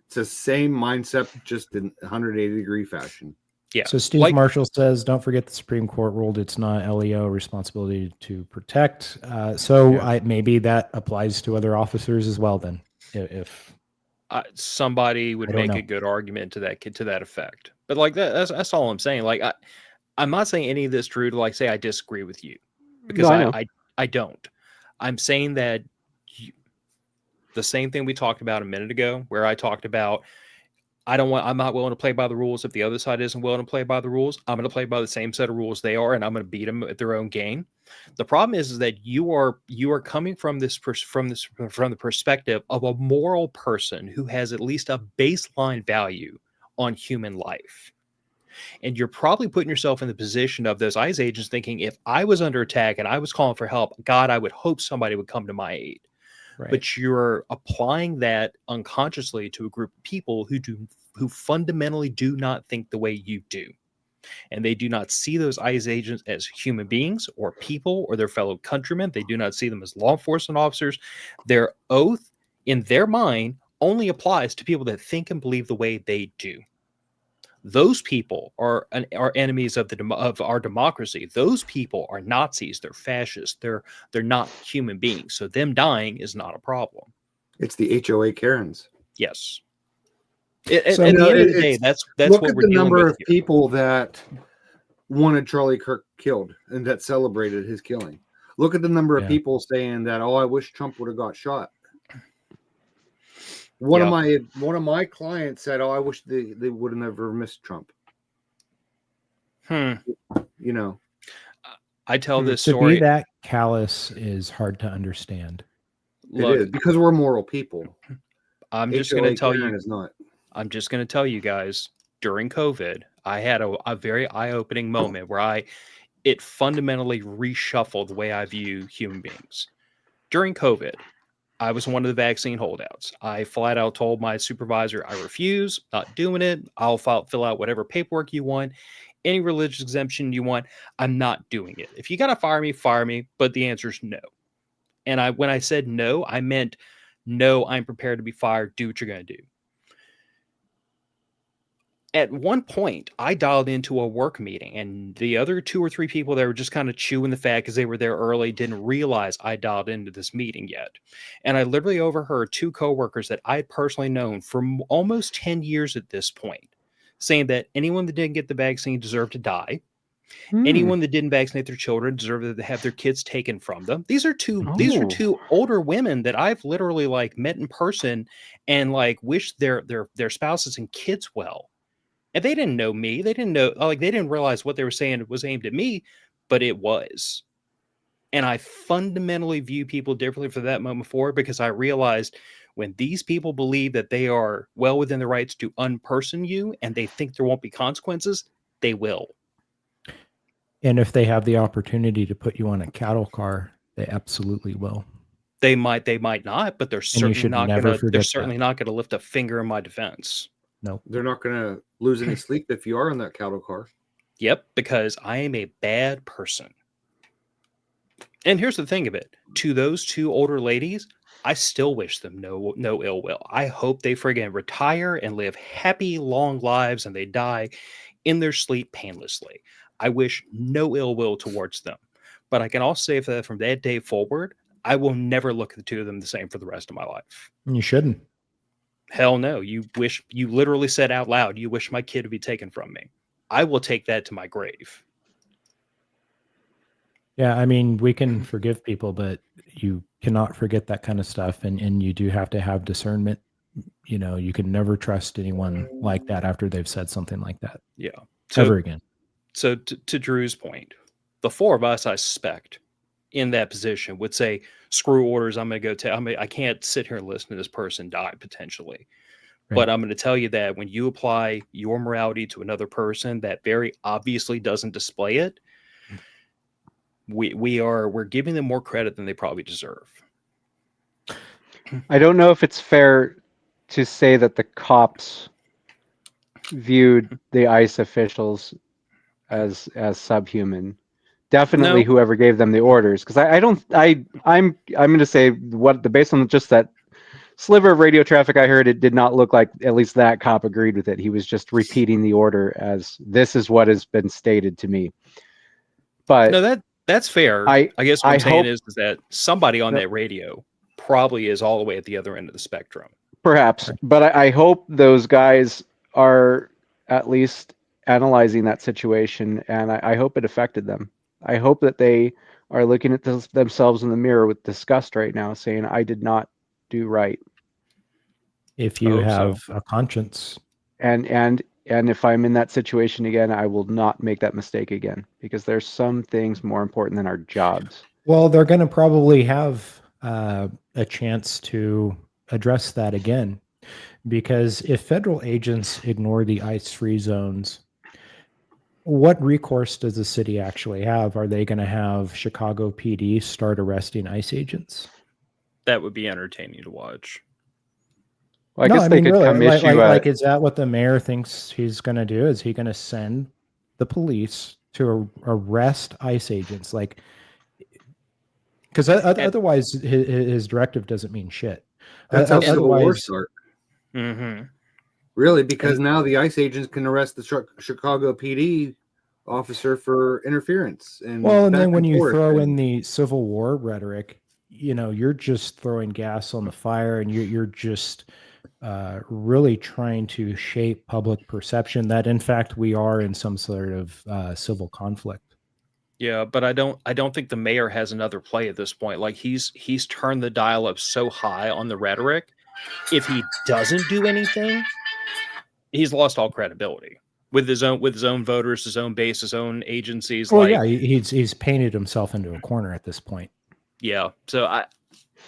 It's the same mindset, just in 180-degree fashion. Yeah. So Steve Marshall says, don't forget the Supreme Court ruled it's not LEO responsibility to protect. Maybe that applies to other officers as well then. If somebody would make a good argument to that effect. But like that's all I'm saying. Like I'm not saying any of this, Drew, to like say I disagree with you. Because I don't. I'm saying that the same thing we talked about a minute ago, where I talked about I'm not willing to play by the rules. If the other side isn't willing to play by the rules, I'm going to play by the same set of rules they are, and I'm going to beat them at their own game. The problem is that you are coming from the perspective of a moral person who has at least a baseline value on human life. And you're probably putting yourself in the position of those ICE agents thinking, if I was under attack and I was calling for help, God, I would hope somebody would come to my aid. Right. But you're applying that unconsciously to a group of people who fundamentally do not think the way you do. And they do not see those ICE agents as human beings or people or their fellow countrymen. They do not see them as law enforcement officers. Their oath in their mind only applies to people that think and believe the way they do. Those people are enemies of our democracy. Those people are Nazis. They're fascists. They're not human beings. So them dying is not a problem. It's the HOA Karens. Yes. At the end of the day, that's what we're dealing with. Look at the number of people that wanted Charlie Kirk killed and that celebrated his killing. Look at the number of people saying that, oh, I wish Trump would have got shot. One of my clients said, "Oh, I wish they would have never missed Trump." You know, I tell this story. To be that callous is hard to understand. Look, it is because we're moral people. I'm just going to tell you. I'm just going to tell you guys. During COVID, I had a very eye-opening moment where it fundamentally reshuffled the way I view human beings. During COVID, I was one of the vaccine holdouts. I flat out told my supervisor, I refuse, not doing it. I'll fill out whatever paperwork you want, any religious exemption you want. I'm not doing it. If you got to fire me, but the answer is no. And when I said no, I meant no, I'm prepared to be fired. Do what you're going to do. At one point, I dialed into a work meeting, and the other 2 or 3 people that were just kind of chewing the fat because they were there early didn't realize I dialed into this meeting yet. And I literally overheard 2 coworkers that I had personally known for almost 10 years at this point saying that anyone that didn't get the vaccine deserved to die, Anyone that didn't vaccinate their children deserve to have their kids taken from them. These are two Oh. two older women that I've literally like met in person and like wished their spouses and kids well. And they didn't know me. They didn't know, like, they didn't realize what they were saying was aimed at me, but it was. And I fundamentally view people differently for that moment forward, because I realized when these people believe that they are well within their rights to unperson you and they think there won't be consequences, they will. And if they have the opportunity to put you on a cattle car, they absolutely will. They might not, but they're certainly not never gonna forget that. not gonna lift a finger in my defense. No. They're not going to lose any sleep if you are in that cattle car. Yep, because I am a bad person. And here's the thing of it. To those two older ladies, I still wish them no ill will. I hope they friggin' retire and live happy, long lives and they die in their sleep painlessly. I wish no ill will towards them. But I can also say that from that day forward, I will never look at the two of them the same for the rest of my life. You shouldn't. Hell no. You literally said out loud, you wish my kid would be taken from me. I will take that to my grave. Yeah, I mean, we can forgive people, but you cannot forget that kind of stuff. And you do have to have discernment. You know, you can never trust anyone like that after they've said something like that. Yeah. Ever again. So to Drew's point, the four of us, I suspect, in that position would say, screw orders. I'm going to go I can't sit here and listen to this person die potentially. Right. But I'm going to tell you that when you apply your morality to another person that very obviously doesn't display it, we're giving them more credit than they probably deserve. I don't know if it's fair to say that the cops viewed the ICE officials as subhuman. Definitely, No. whoever gave them the orders, because I'm going to say based on just that sliver of radio traffic I heard, it did not look like at least that cop agreed with it. He was just repeating the order as this is what has been stated to me. But no, that's fair. I guess what I'm saying is that somebody on that radio probably is all the way at the other end of the spectrum. Perhaps, but I hope those guys are at least analyzing that situation, and I hope it affected them. I hope that they are looking at themselves in the mirror with disgust right now, saying, I did not do right. If you have a conscience. And if I'm in that situation again, I will not make that mistake again, because there's some things more important than our jobs. Well, they're going to probably have a chance to address that again, because if federal agents ignore the ICE-free zones, what recourse does the city actually have? Are they going to have Chicago PD start arresting ICE agents? That would be entertaining to watch. Well, I guess they could come issue like, is that what the mayor thinks he's going to do? Is he going to send the police to arrest ICE agents? Like, because otherwise his directive doesn't mean shit. That's how civil wars start. Mm-hmm. Really, because now the ICE agents can arrest the Chicago PD officer for interference. And then when you throw in the Civil War rhetoric, you know, you're just throwing gas on the fire, and you're just really trying to shape public perception that, in fact, we are in some sort of civil conflict. Yeah, but I don't think the mayor has another play at this point. Like he's turned the dial up so high on the rhetoric. If he doesn't do anything, he's lost all credibility with his own voters, his own base, his own agencies. Well, yeah, he's painted himself into a corner at this point. Yeah. So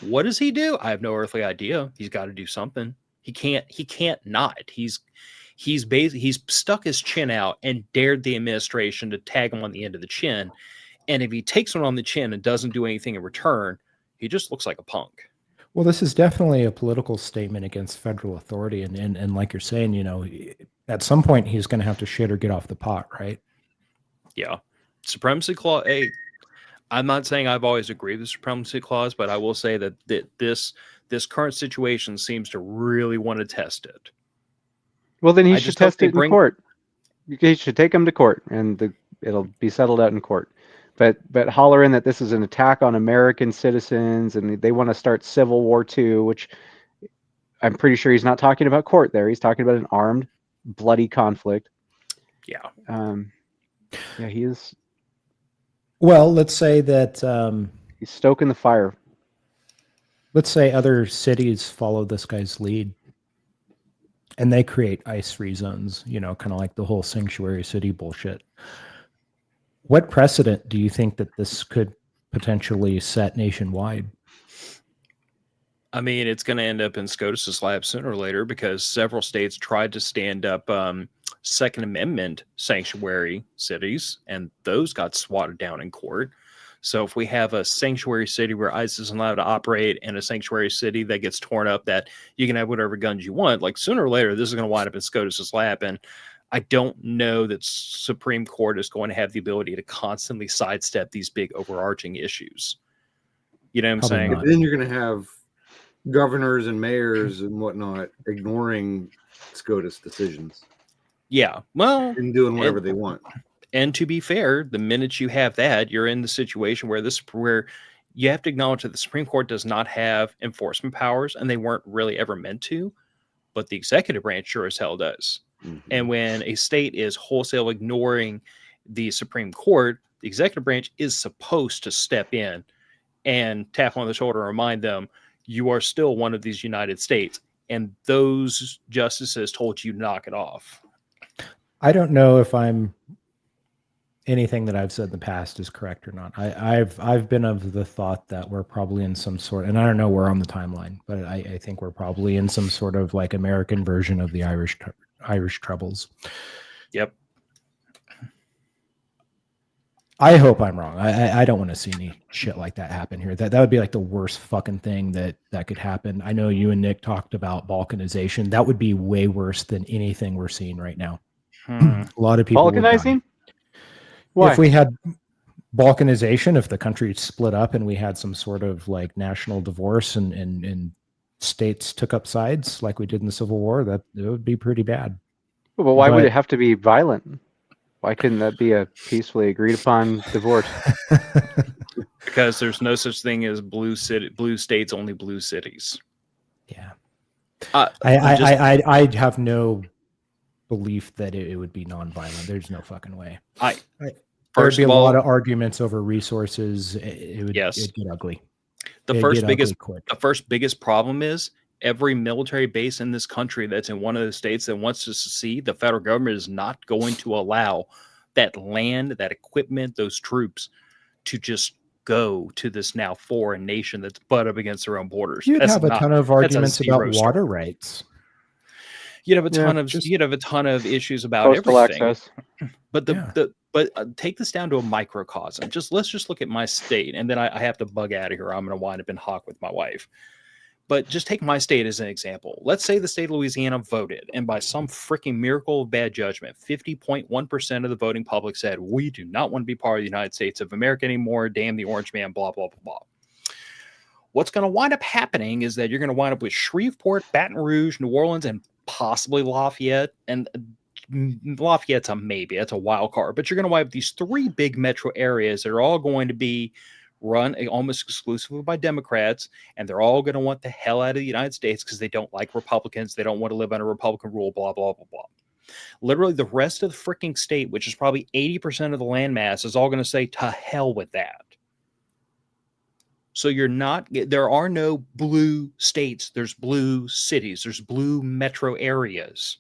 what does he do? I have no earthly idea. He's got to do something. He can't not. He's stuck his chin out and dared the administration to tag him on the end of the chin. And if he takes one on the chin and doesn't do anything in return, he just looks like a punk. Well, this is definitely a political statement against federal authority. And like you're saying, you know, at some point he's going to have to shit or get off the pot, right? Yeah. Supremacy clause. Hey, I'm not saying I've always agreed with the supremacy clause, but I will say that this current situation seems to really want to test it. Well, then he should test it in court. He should take him to court, and it'll be settled out in court. But hollering that this is an attack on American citizens and they want to start Civil War II, which I'm pretty sure he's not talking about court there. He's talking about an armed, bloody conflict. Yeah. Yeah, he is. Well, let's say that He's stoking the fire. let's say other cities follow this guy's lead and they create ice-free zones, kind of like the whole sanctuary city bullshit. What precedent do you think that this could potentially set nationwide? I mean, it's going to end up in SCOTUS's lap sooner or later because several states tried to stand up Second Amendment sanctuary cities, and those got swatted down in court. So if we have a sanctuary city where ICE isn't allowed to operate and a sanctuary city that gets torn up that you can have whatever guns you want, like sooner or later, this is going to wind up in SCOTUS's lap. And I don't know that Supreme Court is going to have the ability to constantly sidestep these big overarching issues. You know what I'm Probably saying? not. Then you're going to have governors and mayors and whatnot ignoring SCOTUS decisions Yeah. Well, and doing whatever they want. And to be fair, the minute you have that, you're in the situation where you have to acknowledge that the Supreme Court does not have enforcement powers, and they weren't really ever meant to, but the executive branch sure as hell does. Mm-hmm. And when a state is wholesale ignoring the Supreme Court, the executive branch is supposed to step in and tap on the shoulder and remind them, you are still one of these United States. And those justices told you to knock it off. I don't know if anything that I've said in the past is correct or not. I've been of the thought that we're probably in some sort, and I don't know where on the timeline, but I think we're probably in some sort of like American version of the Irish Troubles. Yep. I hope I'm wrong. I don't want to see any shit like that happen here. That would be like the worst fucking thing that could happen. I know you and Nick talked about balkanization. That would be way worse than anything we're seeing right now. A lot of people Balkanizing? Why? If we had balkanization, if the country split up and we had some sort of like national divorce and states took up sides like we did in the Civil War, that it would be pretty bad. But why would it have to be violent? Why couldn't that be a peacefully agreed upon divorce? Because there's no such thing as blue states, only blue cities. Yeah. I I have no belief that it would be nonviolent. There's no fucking way. There'd be a lot of arguments over resources. It'd get ugly. The first biggest problem is every military base in this country that's in one of the states that wants to secede, the federal government is not going to allow that land, that equipment, those troops to just go to this now foreign nation that's butt up against their own borders. You'd have a ton of arguments about water rights. You'd have a ton of issues about everything. Access. But take this down to a microcosm. Let's just look at my state, and then I have to bug out of here. I'm going to wind up in Hawk with my wife. But just take my state as an example. Let's say the state of Louisiana voted, and by some freaking miracle of bad judgment, 50.1% of the voting public said, we do not want to be part of the United States of America anymore. Damn the orange man, blah, blah, blah, blah. What's going to wind up happening is that you're going to wind up with Shreveport, Baton Rouge, New Orleans, and possibly Lafayette. And Lafayette's a maybe. That's a wild card. But you're going to wind up these three big metro areas that are all going to be run almost exclusively by Democrats, and they're all going to want the hell out of the United States because they don't like Republicans. They don't want to live under Republican rule, blah, blah, blah, blah. Literally, the rest of the freaking state, which is probably 80% of the landmass, is all going to say, to hell with that. So there are no blue states. There's blue cities. There's blue metro areas.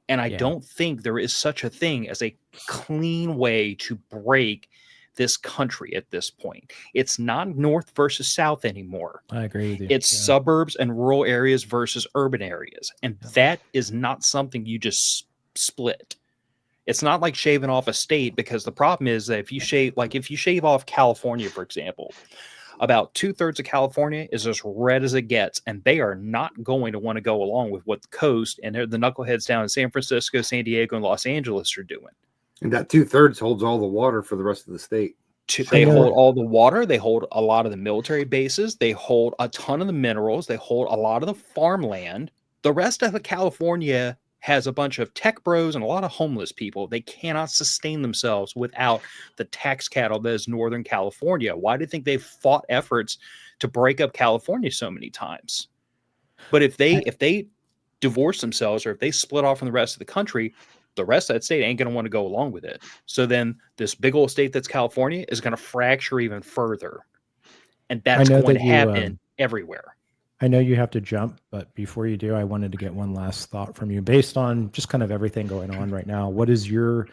And I don't think there is such a thing as a clean way to break this country at this point. It's not north versus south anymore. I agree with you. It's suburbs and rural areas versus urban areas. And that is not something you just split. It's not like shaving off a state, because the problem is that if you shave off California, for example, about 2/3 of California is as red as it gets, and they are not going to want to go along with what the coast and the knuckleheads down in San Francisco, San Diego, and Los Angeles are doing. And that 2/3 holds all the water for the rest of the state. They hold all the water. They hold a lot of the military bases. They hold a ton of the minerals. They hold a lot of the farmland. The rest of California has a bunch of tech bros and a lot of homeless people. They cannot sustain themselves without the tax cattle that is Northern California. Why do you think they've fought efforts to break up California so many times? But if they divorce themselves, or if they split off from the rest of the country, The rest of that state ain't going to want to go along with it. So then this big old state that's California is going to fracture even further. And that's going to happen everywhere. I know you have to jump, but before you do, I wanted to get one last thought from you. Based on just kind of everything going on right now, what is your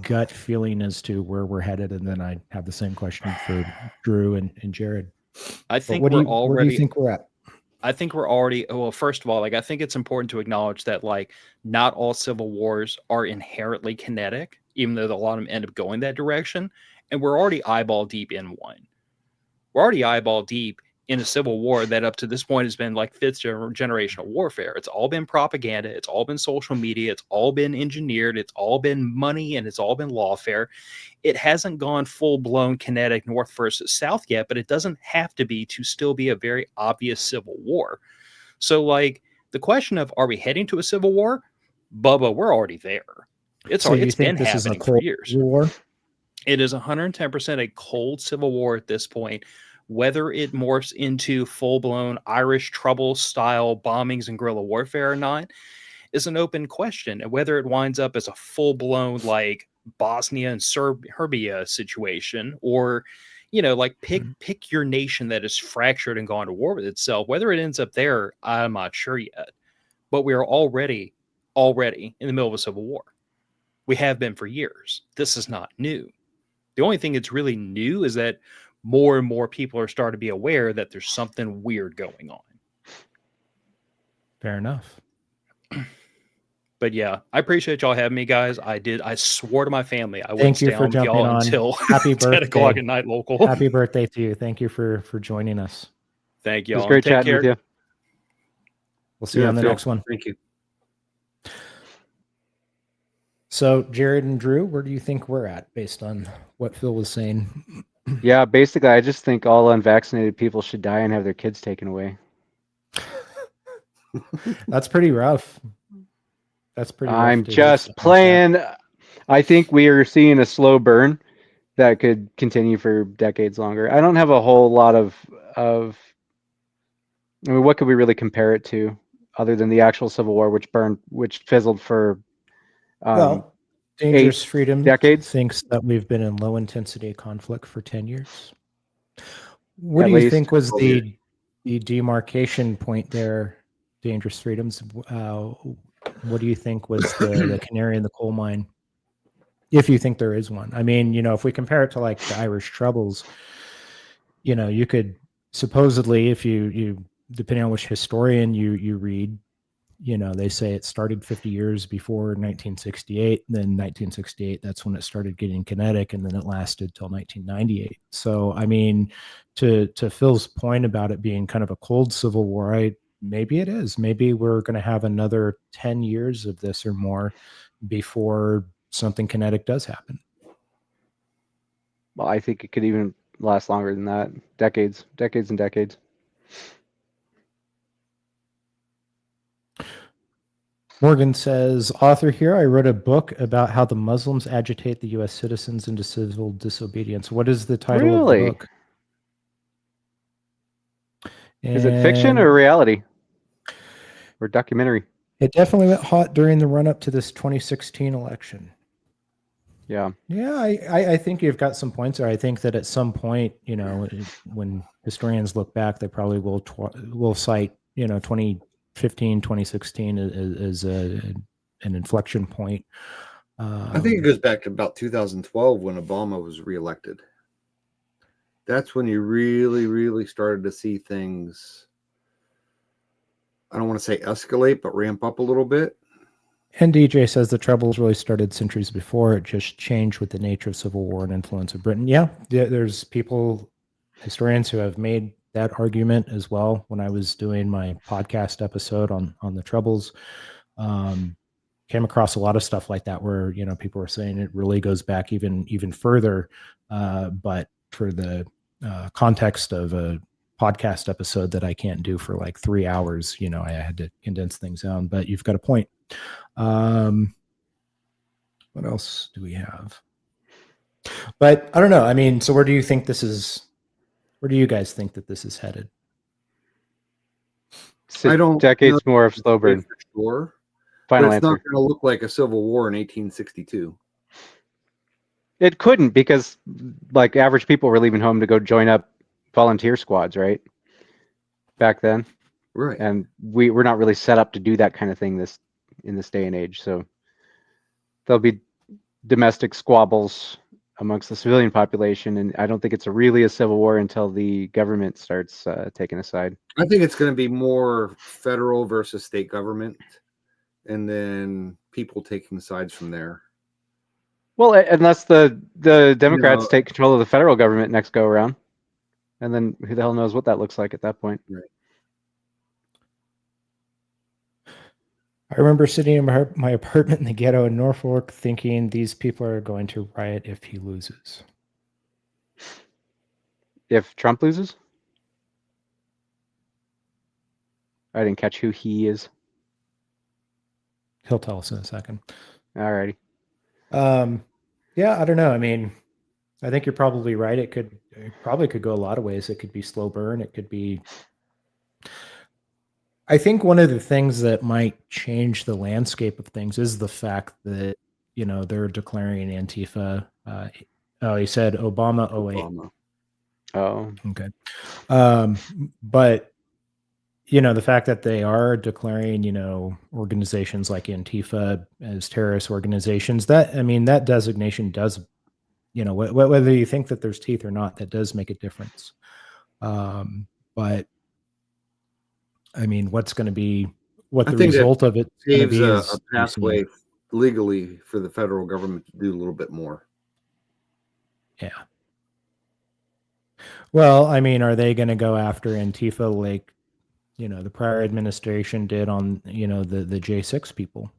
gut feeling as to where we're headed? And then I have the same question for Drew and Jared. I think where do you think we're at? I think we're already, well, first of all, like, I think it's important to acknowledge that, like, not all civil wars are inherently kinetic, even though a lot of them end up going that direction. And we're already eyeball deep in one. We're already eyeball deep in a civil war that up to this point has been like fifth generational warfare. It's all been propaganda. It's all been social media. It's all been engineered. It's all been money, and it's all been lawfare. It hasn't gone full-blown kinetic North versus South yet, but it doesn't have to be to still be a very obvious civil war. So, like, the question of, are we heading to a civil war? Bubba, we're already there. It's been happening for years. War? It is 110% a cold civil war at this point. Whether it morphs into full-blown Irish Trouble style bombings and guerrilla warfare or not is an open question. And whether it winds up as a full-blown like Bosnia and Serbia situation, or, you know, like pick your nation that is fractured and gone to war with itself, whether it ends up there, I'm not sure yet. But we are already in the middle of a civil war. We have been for years. This is not new. The only thing that's really new is that more and more people are starting to be aware that there's something weird going on. Fair enough. But yeah, I appreciate y'all having me, guys. I swore to my family I wouldn't stay on with y'all until happy 10 o'clock at night local. Happy birthday to you. Thank you for joining us. Thank you. It was great chatting with you. We'll see you on the next one. Thank you. So, Jared and Drew, where do you think we're at based on what Phil was saying? Yeah, basically, I just think all unvaccinated people should die and have their kids taken away. That's pretty rough. That's pretty rough. I'm just playing. I think we are seeing a slow burn that could continue for decades longer. I don't have a whole lot of I mean, what could we really compare it to other than the actual Civil War, which fizzled for well, Dangerous Freedom decades. Thinks that we've been in low intensity conflict for 10 years. What do you think was the demarcation point there, Dangerous Freedoms? What do you think was the canary in the coal mine? If you think there is one. I mean, you know, if we compare it to like the Irish Troubles, you know, you could supposedly, if you depending on which historian you read, you know, they say it started 50 years before 1968. Then 1968, that's when it started getting kinetic, and then it lasted till 1998. So, I mean, to Phil's point about it being kind of a cold civil war, maybe it is. Maybe we're going to have another 10 years of this or more before something kinetic does happen. Well, I think it could even last longer than that. Decades and decades. Morgan says, author here, I wrote a book about how the Muslims agitate the U.S. citizens into civil disobedience. What is the title of the book? Is it fiction or reality? Or documentary? It definitely went hot during the run-up to this 2016 election. Yeah. Yeah, I think you've got some points there. I think that at some point, you know, when historians look back, they probably will cite, you know, 2015, 2016 as an inflection point. I think it goes back to about 2012 when Obama was reelected. That's when you really, really started to see things, I don't want to say escalate, but ramp up a little bit. And DJ says the troubles really started centuries before. It just changed with the nature of civil war and influence of Britain. Yeah, there's historians who have made that argument as well. When I was doing my podcast episode on the troubles, came across a lot of stuff like that where, you know, people were saying it really goes back even further. But for the context of a podcast episode that I can't do for like 3 hours, you know, I had to condense things down. But you've got a point. What else do we have? But I don't know. I mean, so where do you think this is? Where do you guys think that this is headed? I don't decades more of slow burn. For sure, But Final it's not answer. going to look like a civil war in 1862. It couldn't, because like average people were leaving home to go join up volunteer squads, right? Back then. Right. And we're not really set up to do that kind of thing in this day and age. So there'll be domestic squabbles amongst the civilian population, and I don't think it's really a civil war until the government starts taking a side. I think it's going to be more federal versus state government, and then people taking sides from there. Well, unless the Democrats take control of the federal government next go around, and then who the hell knows what that looks like at that point. Right. I remember sitting in my apartment in the ghetto in Norfolk thinking these people are going to riot if he loses. If Trump loses? I didn't catch who he is. He'll tell us in a second. Alrighty. Yeah, I don't know. I mean, I think you're probably right. It probably could go a lot of ways. It could be slow burn. It could be. I think one of the things that might change the landscape of things is the fact that, they're declaring Antifa. He said Obama 08. Obama. Oh, okay. But, the fact that they are declaring, organizations like Antifa as terrorist organizations, that designation does, whether you think that there's teeth or not, that does make a difference. But I mean, what's going to be the result of it saves a pathway legally for the federal government to do a little bit more. Yeah. Well, I mean, are they going to go after Antifa like, the prior administration did on, the J6 people?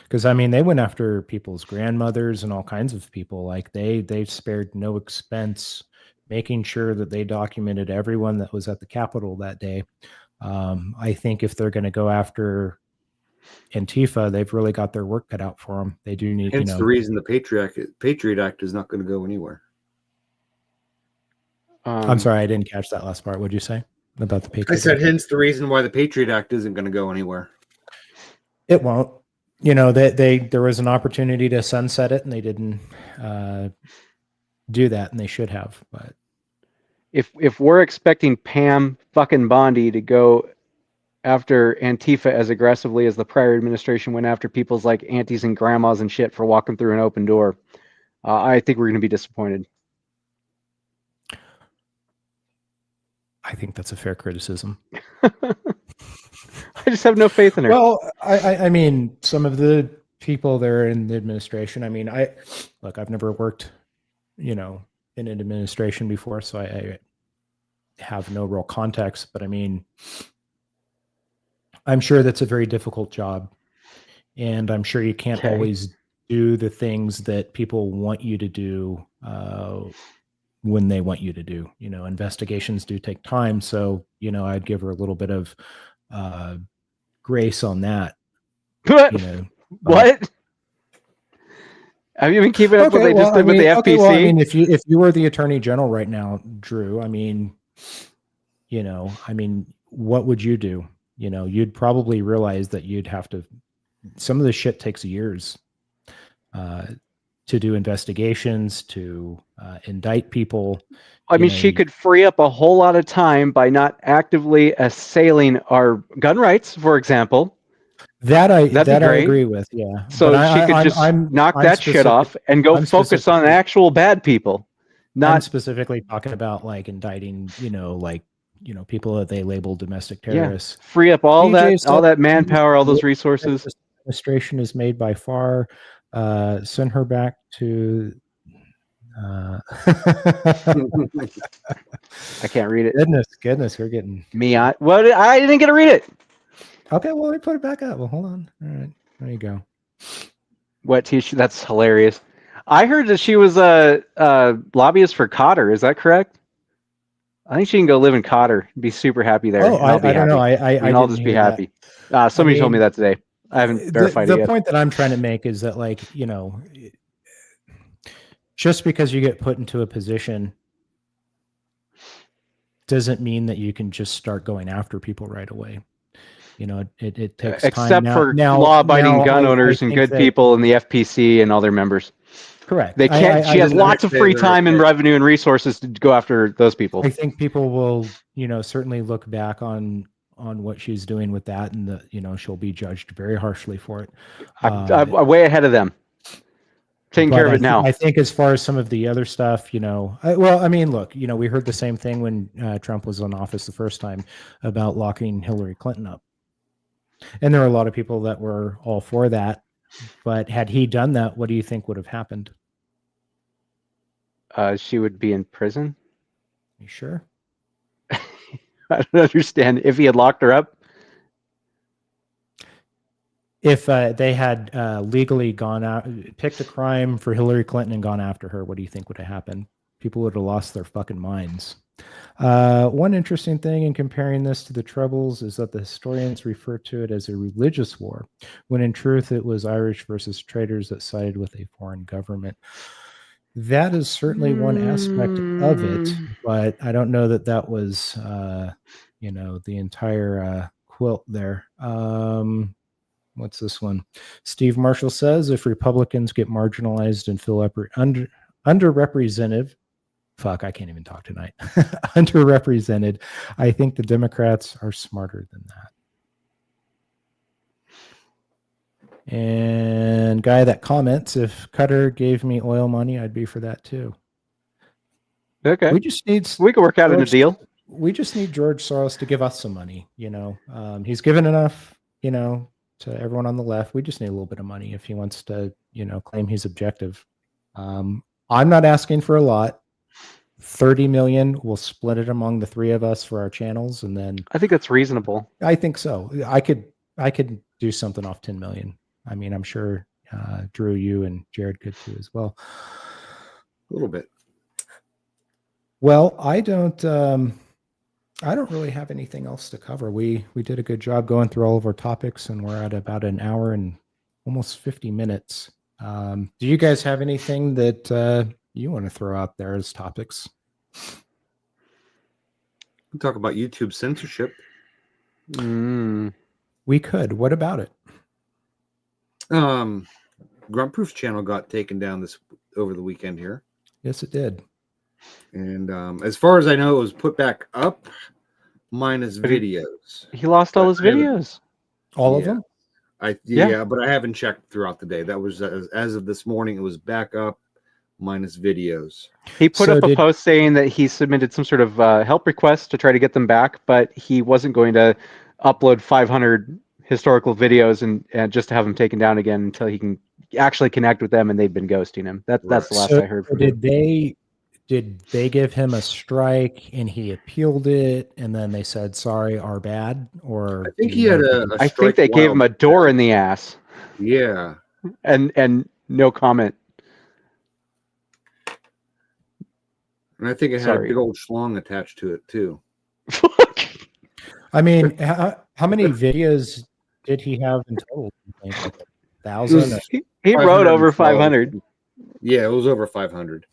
Because, I mean, they went after people's grandmothers and all kinds of people. Like they spared no expense making sure that they documented everyone that was at the Capitol that day. I think if they're going to go after Antifa, they've really got their work cut out for them. They do need, Hence the reason the Patriot Act is not going to go anywhere. I'm sorry, I didn't catch that last part. What did you say about the Patriot Act? I said, hence the reason why the Patriot Act isn't going to go anywhere. It won't. There was an opportunity to sunset it, and they didn't do that, and they should have. But if we're expecting Pam fucking Bondi to go after Antifa as aggressively as the prior administration went after people's like aunties and grandmas and shit for walking through an open door, I think we're going to be disappointed. I think that's a fair criticism. I just have no faith in her. Well, I mean, some of the people there in the administration, I mean, I've never worked, in an administration before, so I have no real context, but I mean, I'm sure that's a very difficult job, and I'm sure you can't always do the things that people want you to do when they want you to do. Investigations do take time, so I'd give her a little bit of grace on that. What? Have you been keeping up with what they just did with the FPC? Well, I mean, if you were the Attorney General right now, Drew, I mean, what would you do? You'd probably realize that you'd have to. Some of the shit takes years to do investigations, to indict people. I mean, she could free up a whole lot of time by not actively assailing our gun rights, for example. That I agree with, yeah. So she could just knock that shit off and go focus on actual bad people. I'm specifically talking about like indicting, people that they label domestic terrorists. Yeah. Free up all that manpower, all those resources. This administration is made by far. Send her back to. I can't read it. Goodness, we're getting me. I didn't get to read it. Okay, well, let me put it back up. Well, hold on. All right, there you go. What tissue? That's hilarious. I heard that she was a lobbyist for Cotter. Is that correct? I think she can go live in Cotter. Be super happy there. Oh, I don't know. I'll just be happy. Somebody told me that today. I haven't verified it yet. The point that I'm trying to make is that, like, just because you get put into a position doesn't mean that you can just start going after people right away. it takes Except time. for Now, law-abiding gun I owners and think good that- people in the FPC and all their members. Correct. They can't. She has just lots of say free they're time and okay. revenue and resources to go after those people. I think people will, certainly look back on what she's doing with that, and she'll be judged very harshly for it. I'm way ahead of them. Taking care of it now. I think as far as some of the other stuff, look, we heard the same thing when Trump was in office the first time about locking Hillary Clinton up. And there were a lot of people that were all for that. But had he done that, what do you think would have happened? She would be in prison. You sure? I don't understand. If he had locked her up, if they had legally gone out, picked a crime for Hillary Clinton and gone after her, what do you think would have happened? People would have lost their fucking minds. One interesting thing in comparing this to the Troubles is that the historians refer to it as a religious war, when in truth it was Irish versus traitors that sided with a foreign government. That is certainly one aspect of it, but I don't know that that was, the entire quilt there. What's this one? Steve Marshall says, if Republicans get marginalized and feel underrepresented, fuck, I can't even talk tonight. Underrepresented, I think the Democrats are smarter than that. And guy that comments, if Qatar gave me oil money, I'd be for that too. okay, We just need we could work out in a deal. We just need George Soros to give us some money. He's given enough, to everyone on the left. We just need a little bit of money if he wants to, claim he's objective. I'm not asking for a lot. 30 million, we'll split it among the three of us for our channels, and then I think that's reasonable. I think so. I could do something off 10 million. I mean, I'm sure Drew, you and Jared could too as well. A little bit. Well, I don't really have anything else to cover. We did a good job going through all of our topics, and we're at about an hour and almost 50 minutes. Do you guys have anything that you want to throw out there as topics? We talk about YouTube censorship. We could. What about it? Grunt Proof's channel got taken down over the weekend here. Yes, it did. And as far as I know, it was put back up minus videos. He lost all his videos. All of them? Yeah, but I haven't checked throughout the day. That was as of this morning. It was back up minus videos. He put up a post saying that he submitted some sort of help request to try to get them back, but he wasn't going to upload 500 historical videos and just to have them taken down again until he can actually connect with them, and they've been ghosting him. That's the last I heard from him. Did they give him a strike and he appealed it, and then they said sorry, our bad? Or I think he had a I think they gave him a door in the ass. Yeah. And no comment. And I think it had a big old schlong attached to it too. I mean, how many videos did he have in total? Like 1,000? He wrote over 500. Yeah, it was over 500.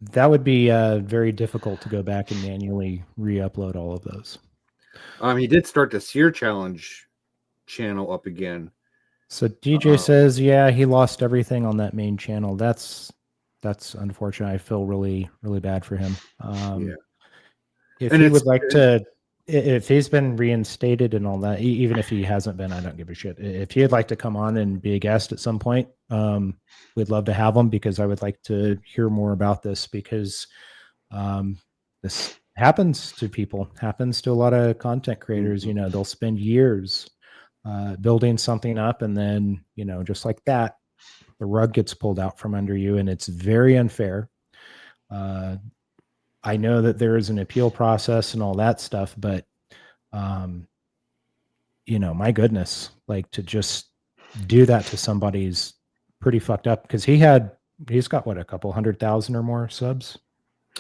That would be very difficult to go back and manually re-upload all of those. He did start the Sear Challenge channel up again. So DJ says, yeah, he lost everything on that main channel. That's unfortunate. I feel really, really bad for him. If he would like to, if he's been reinstated and all that, even if he hasn't been, I don't give a shit. If he'd like to come on and be a guest at some point, we'd love to have him, because I would like to hear more about this, because this happens to people, happens to a lot of content creators. They'll spend years building something up, and then, just like that, the rug gets pulled out from under you, and it's very unfair. I know that there is an appeal process and all that stuff, but my goodness, like, to just do that to somebody's pretty fucked up, because he's got what, a couple 100,000 or more subs.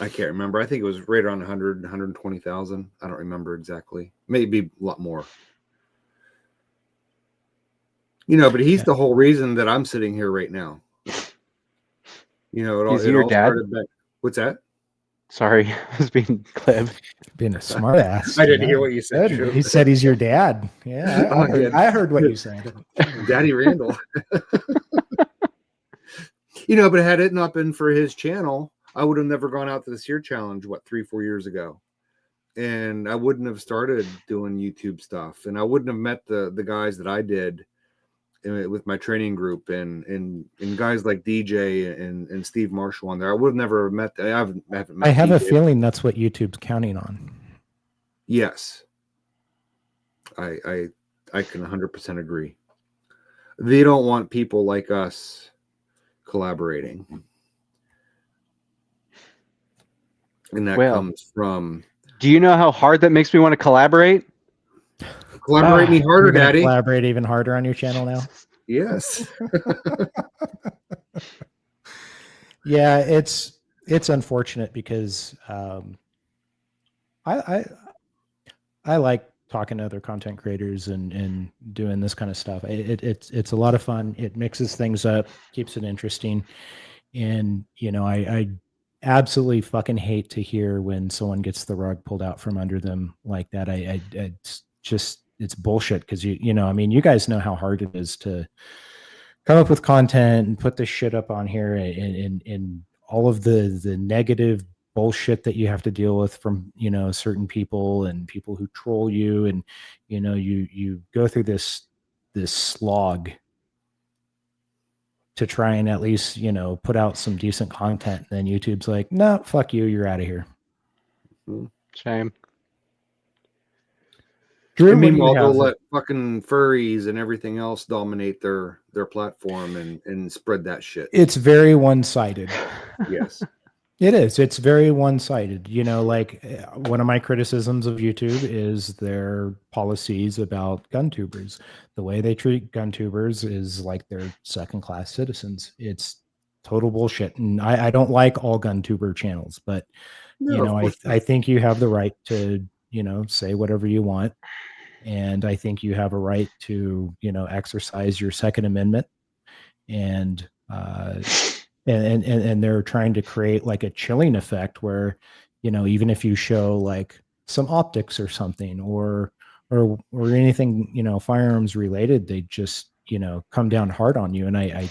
I can't remember. I think it was right around 100, 120,000. I don't remember exactly. Maybe a lot more. But he's the whole reason that I'm sitting here right now. It all your dad? started back. What's that? Sorry, I was being glib. Being a smart ass. I didn't hear what you said. Good. Drew. He said he's your dad. Yeah, Oh, yeah. I heard what you said. Daddy Randall. But had it not been for his channel, I would have never gone out to the SEER challenge, 3-4 years ago. And I wouldn't have started doing YouTube stuff. And I wouldn't have met the guys that I did with my training group and guys like DJ and Steve Marshall on there. I would have never met. I haven't met I have DJ. a feeling that's what YouTube's counting on. Yes. I can 100% agree. They don't want people like us collaborating. And that comes from... Do you know how hard that makes me want to collaborate? Collaborate me harder, You're gonna Daddy. Collaborate even harder on your channel now? Yes. Yeah, it's unfortunate because I like talking to other content creators and doing this kind of stuff. It's a lot of fun. It mixes things up, keeps it interesting. And I absolutely fucking hate to hear when someone gets the rug pulled out from under them like that. It's bullshit because you guys know how hard it is to come up with content and put this shit up on here and all of the negative bullshit that you have to deal with from certain people and people who troll you, and you go through this slog to try and at least put out some decent content. And then YouTube's like, no, fuck you, you're out of here. Shame. Drew, And meanwhile, they'll let fucking furries and everything else dominate their platform and spread that shit. It's very one-sided. Yes. It is. It's very one-sided. One of my criticisms of YouTube is their policies about gun tubers. The way they treat gun tubers is like they're second-class citizens. It's total bullshit. And I don't like all gun tuber channels, but I think you have the right to say whatever you want. And I think you have a right to, exercise your Second Amendment. And they're trying to create like a chilling effect where, even if you show like some optics or something or anything, firearms related, they just, come down hard on you. And I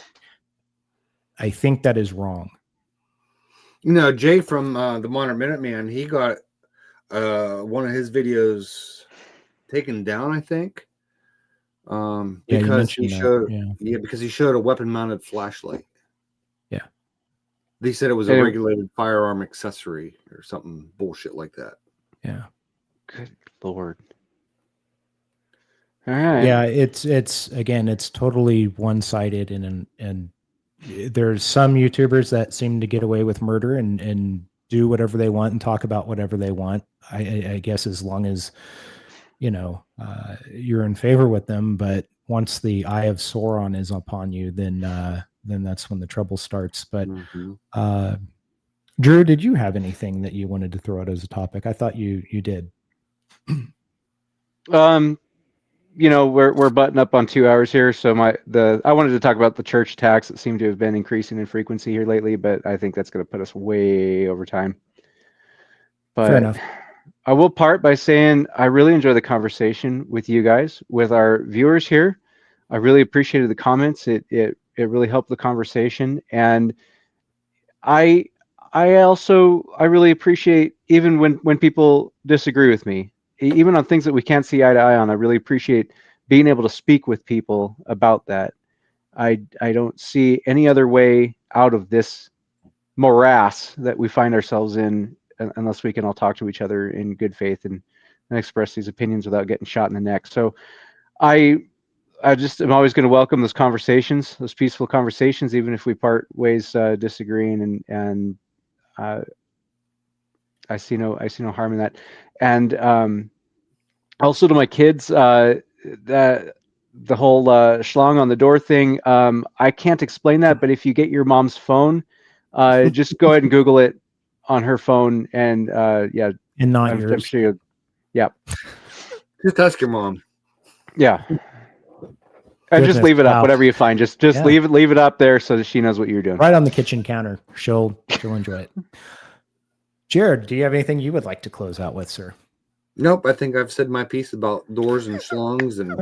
think that is wrong. Jay from the Modern Minuteman, he got one of his videos taken down, I think, because he showed because he showed a weapon-mounted flashlight. Yeah, they said it was a regulated firearm accessory or something bullshit like that. Yeah, good lord. All right. Yeah, it's totally one-sided, and there's some YouTubers that seem to get away with murder and do whatever they want and talk about whatever they want. I guess as long as you're in favor with them, but once the eye of Sauron is upon you, then that's when the trouble starts. But Drew, did you have anything that you wanted to throw out as a topic? I thought you did. We're butting up on 2 hours here, so I wanted to talk about the church attacks that seem to have been increasing in frequency here lately, but I think that's going to put us way over time. But fair enough. I will part by saying I really enjoy the conversation with you guys, with our viewers here. I really appreciated the comments. It really helped the conversation, and I really appreciate even when people disagree with me, even on things that we can't see eye to eye on. I really appreciate being able to speak with people about that. I don't see any other way out of this morass that we find ourselves in unless we can all talk to each other in good faith and express these opinions without getting shot in the neck. So I just am always going to welcome those conversations, those peaceful conversations, even if we part ways disagreeing, and I see no harm in that. And also to my kids, the whole schlong on the door thing, I can't explain that, but if you get your mom's phone, just go ahead and Google it on her phone, and and not yours. I'm sure just ask your mom. Yeah. And just leave it up, whatever you find. Just leave it up there so that she knows what you're doing. Right on the kitchen counter. She'll enjoy it. Jared, do you have anything you would like to close out with, sir? Nope, I think I've said my piece about doors and schlongs and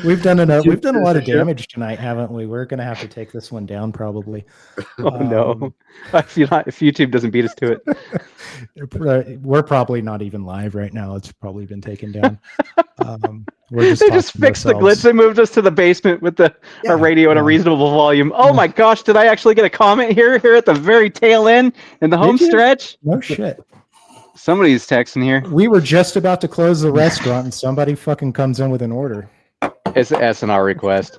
We've done a lot of damage tonight, haven't we? We're gonna have to take this one down probably. Oh no! If YouTube doesn't beat us to it, we're probably not even live right now. It's probably been taken down. They just fixed the glitch. They moved us to the basement with our radio at a reasonable volume. Oh my gosh! Did I actually get a comment here at the very tail end in the home stretch? No shit. Somebody's texting here. We were just about to close the restaurant, and somebody fucking comes in with an order. It's an SNR request.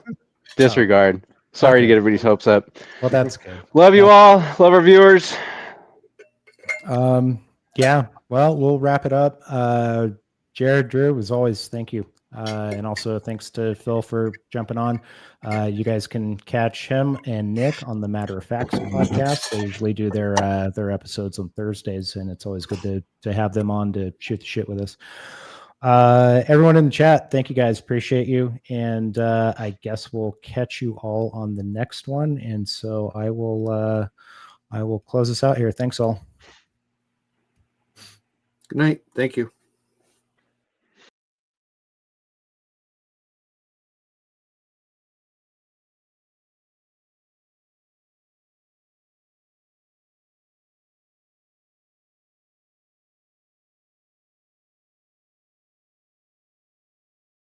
Disregard. Sorry to get everybody's hopes up. Well, that's good. Love you all. Love our viewers. Yeah. Well, we'll wrap it up. Jared, Drew, as always, thank you. And also thanks to Phil for jumping on. You guys can catch him and Nick on the Matter of Facts podcast. They usually do their episodes on Thursdays, and it's always good to have them on to shoot the shit with us. Everyone in the chat, thank you guys. Appreciate you. And I guess we'll catch you all on the next one. And so I will close this out here. Thanks all. Good night. Thank you.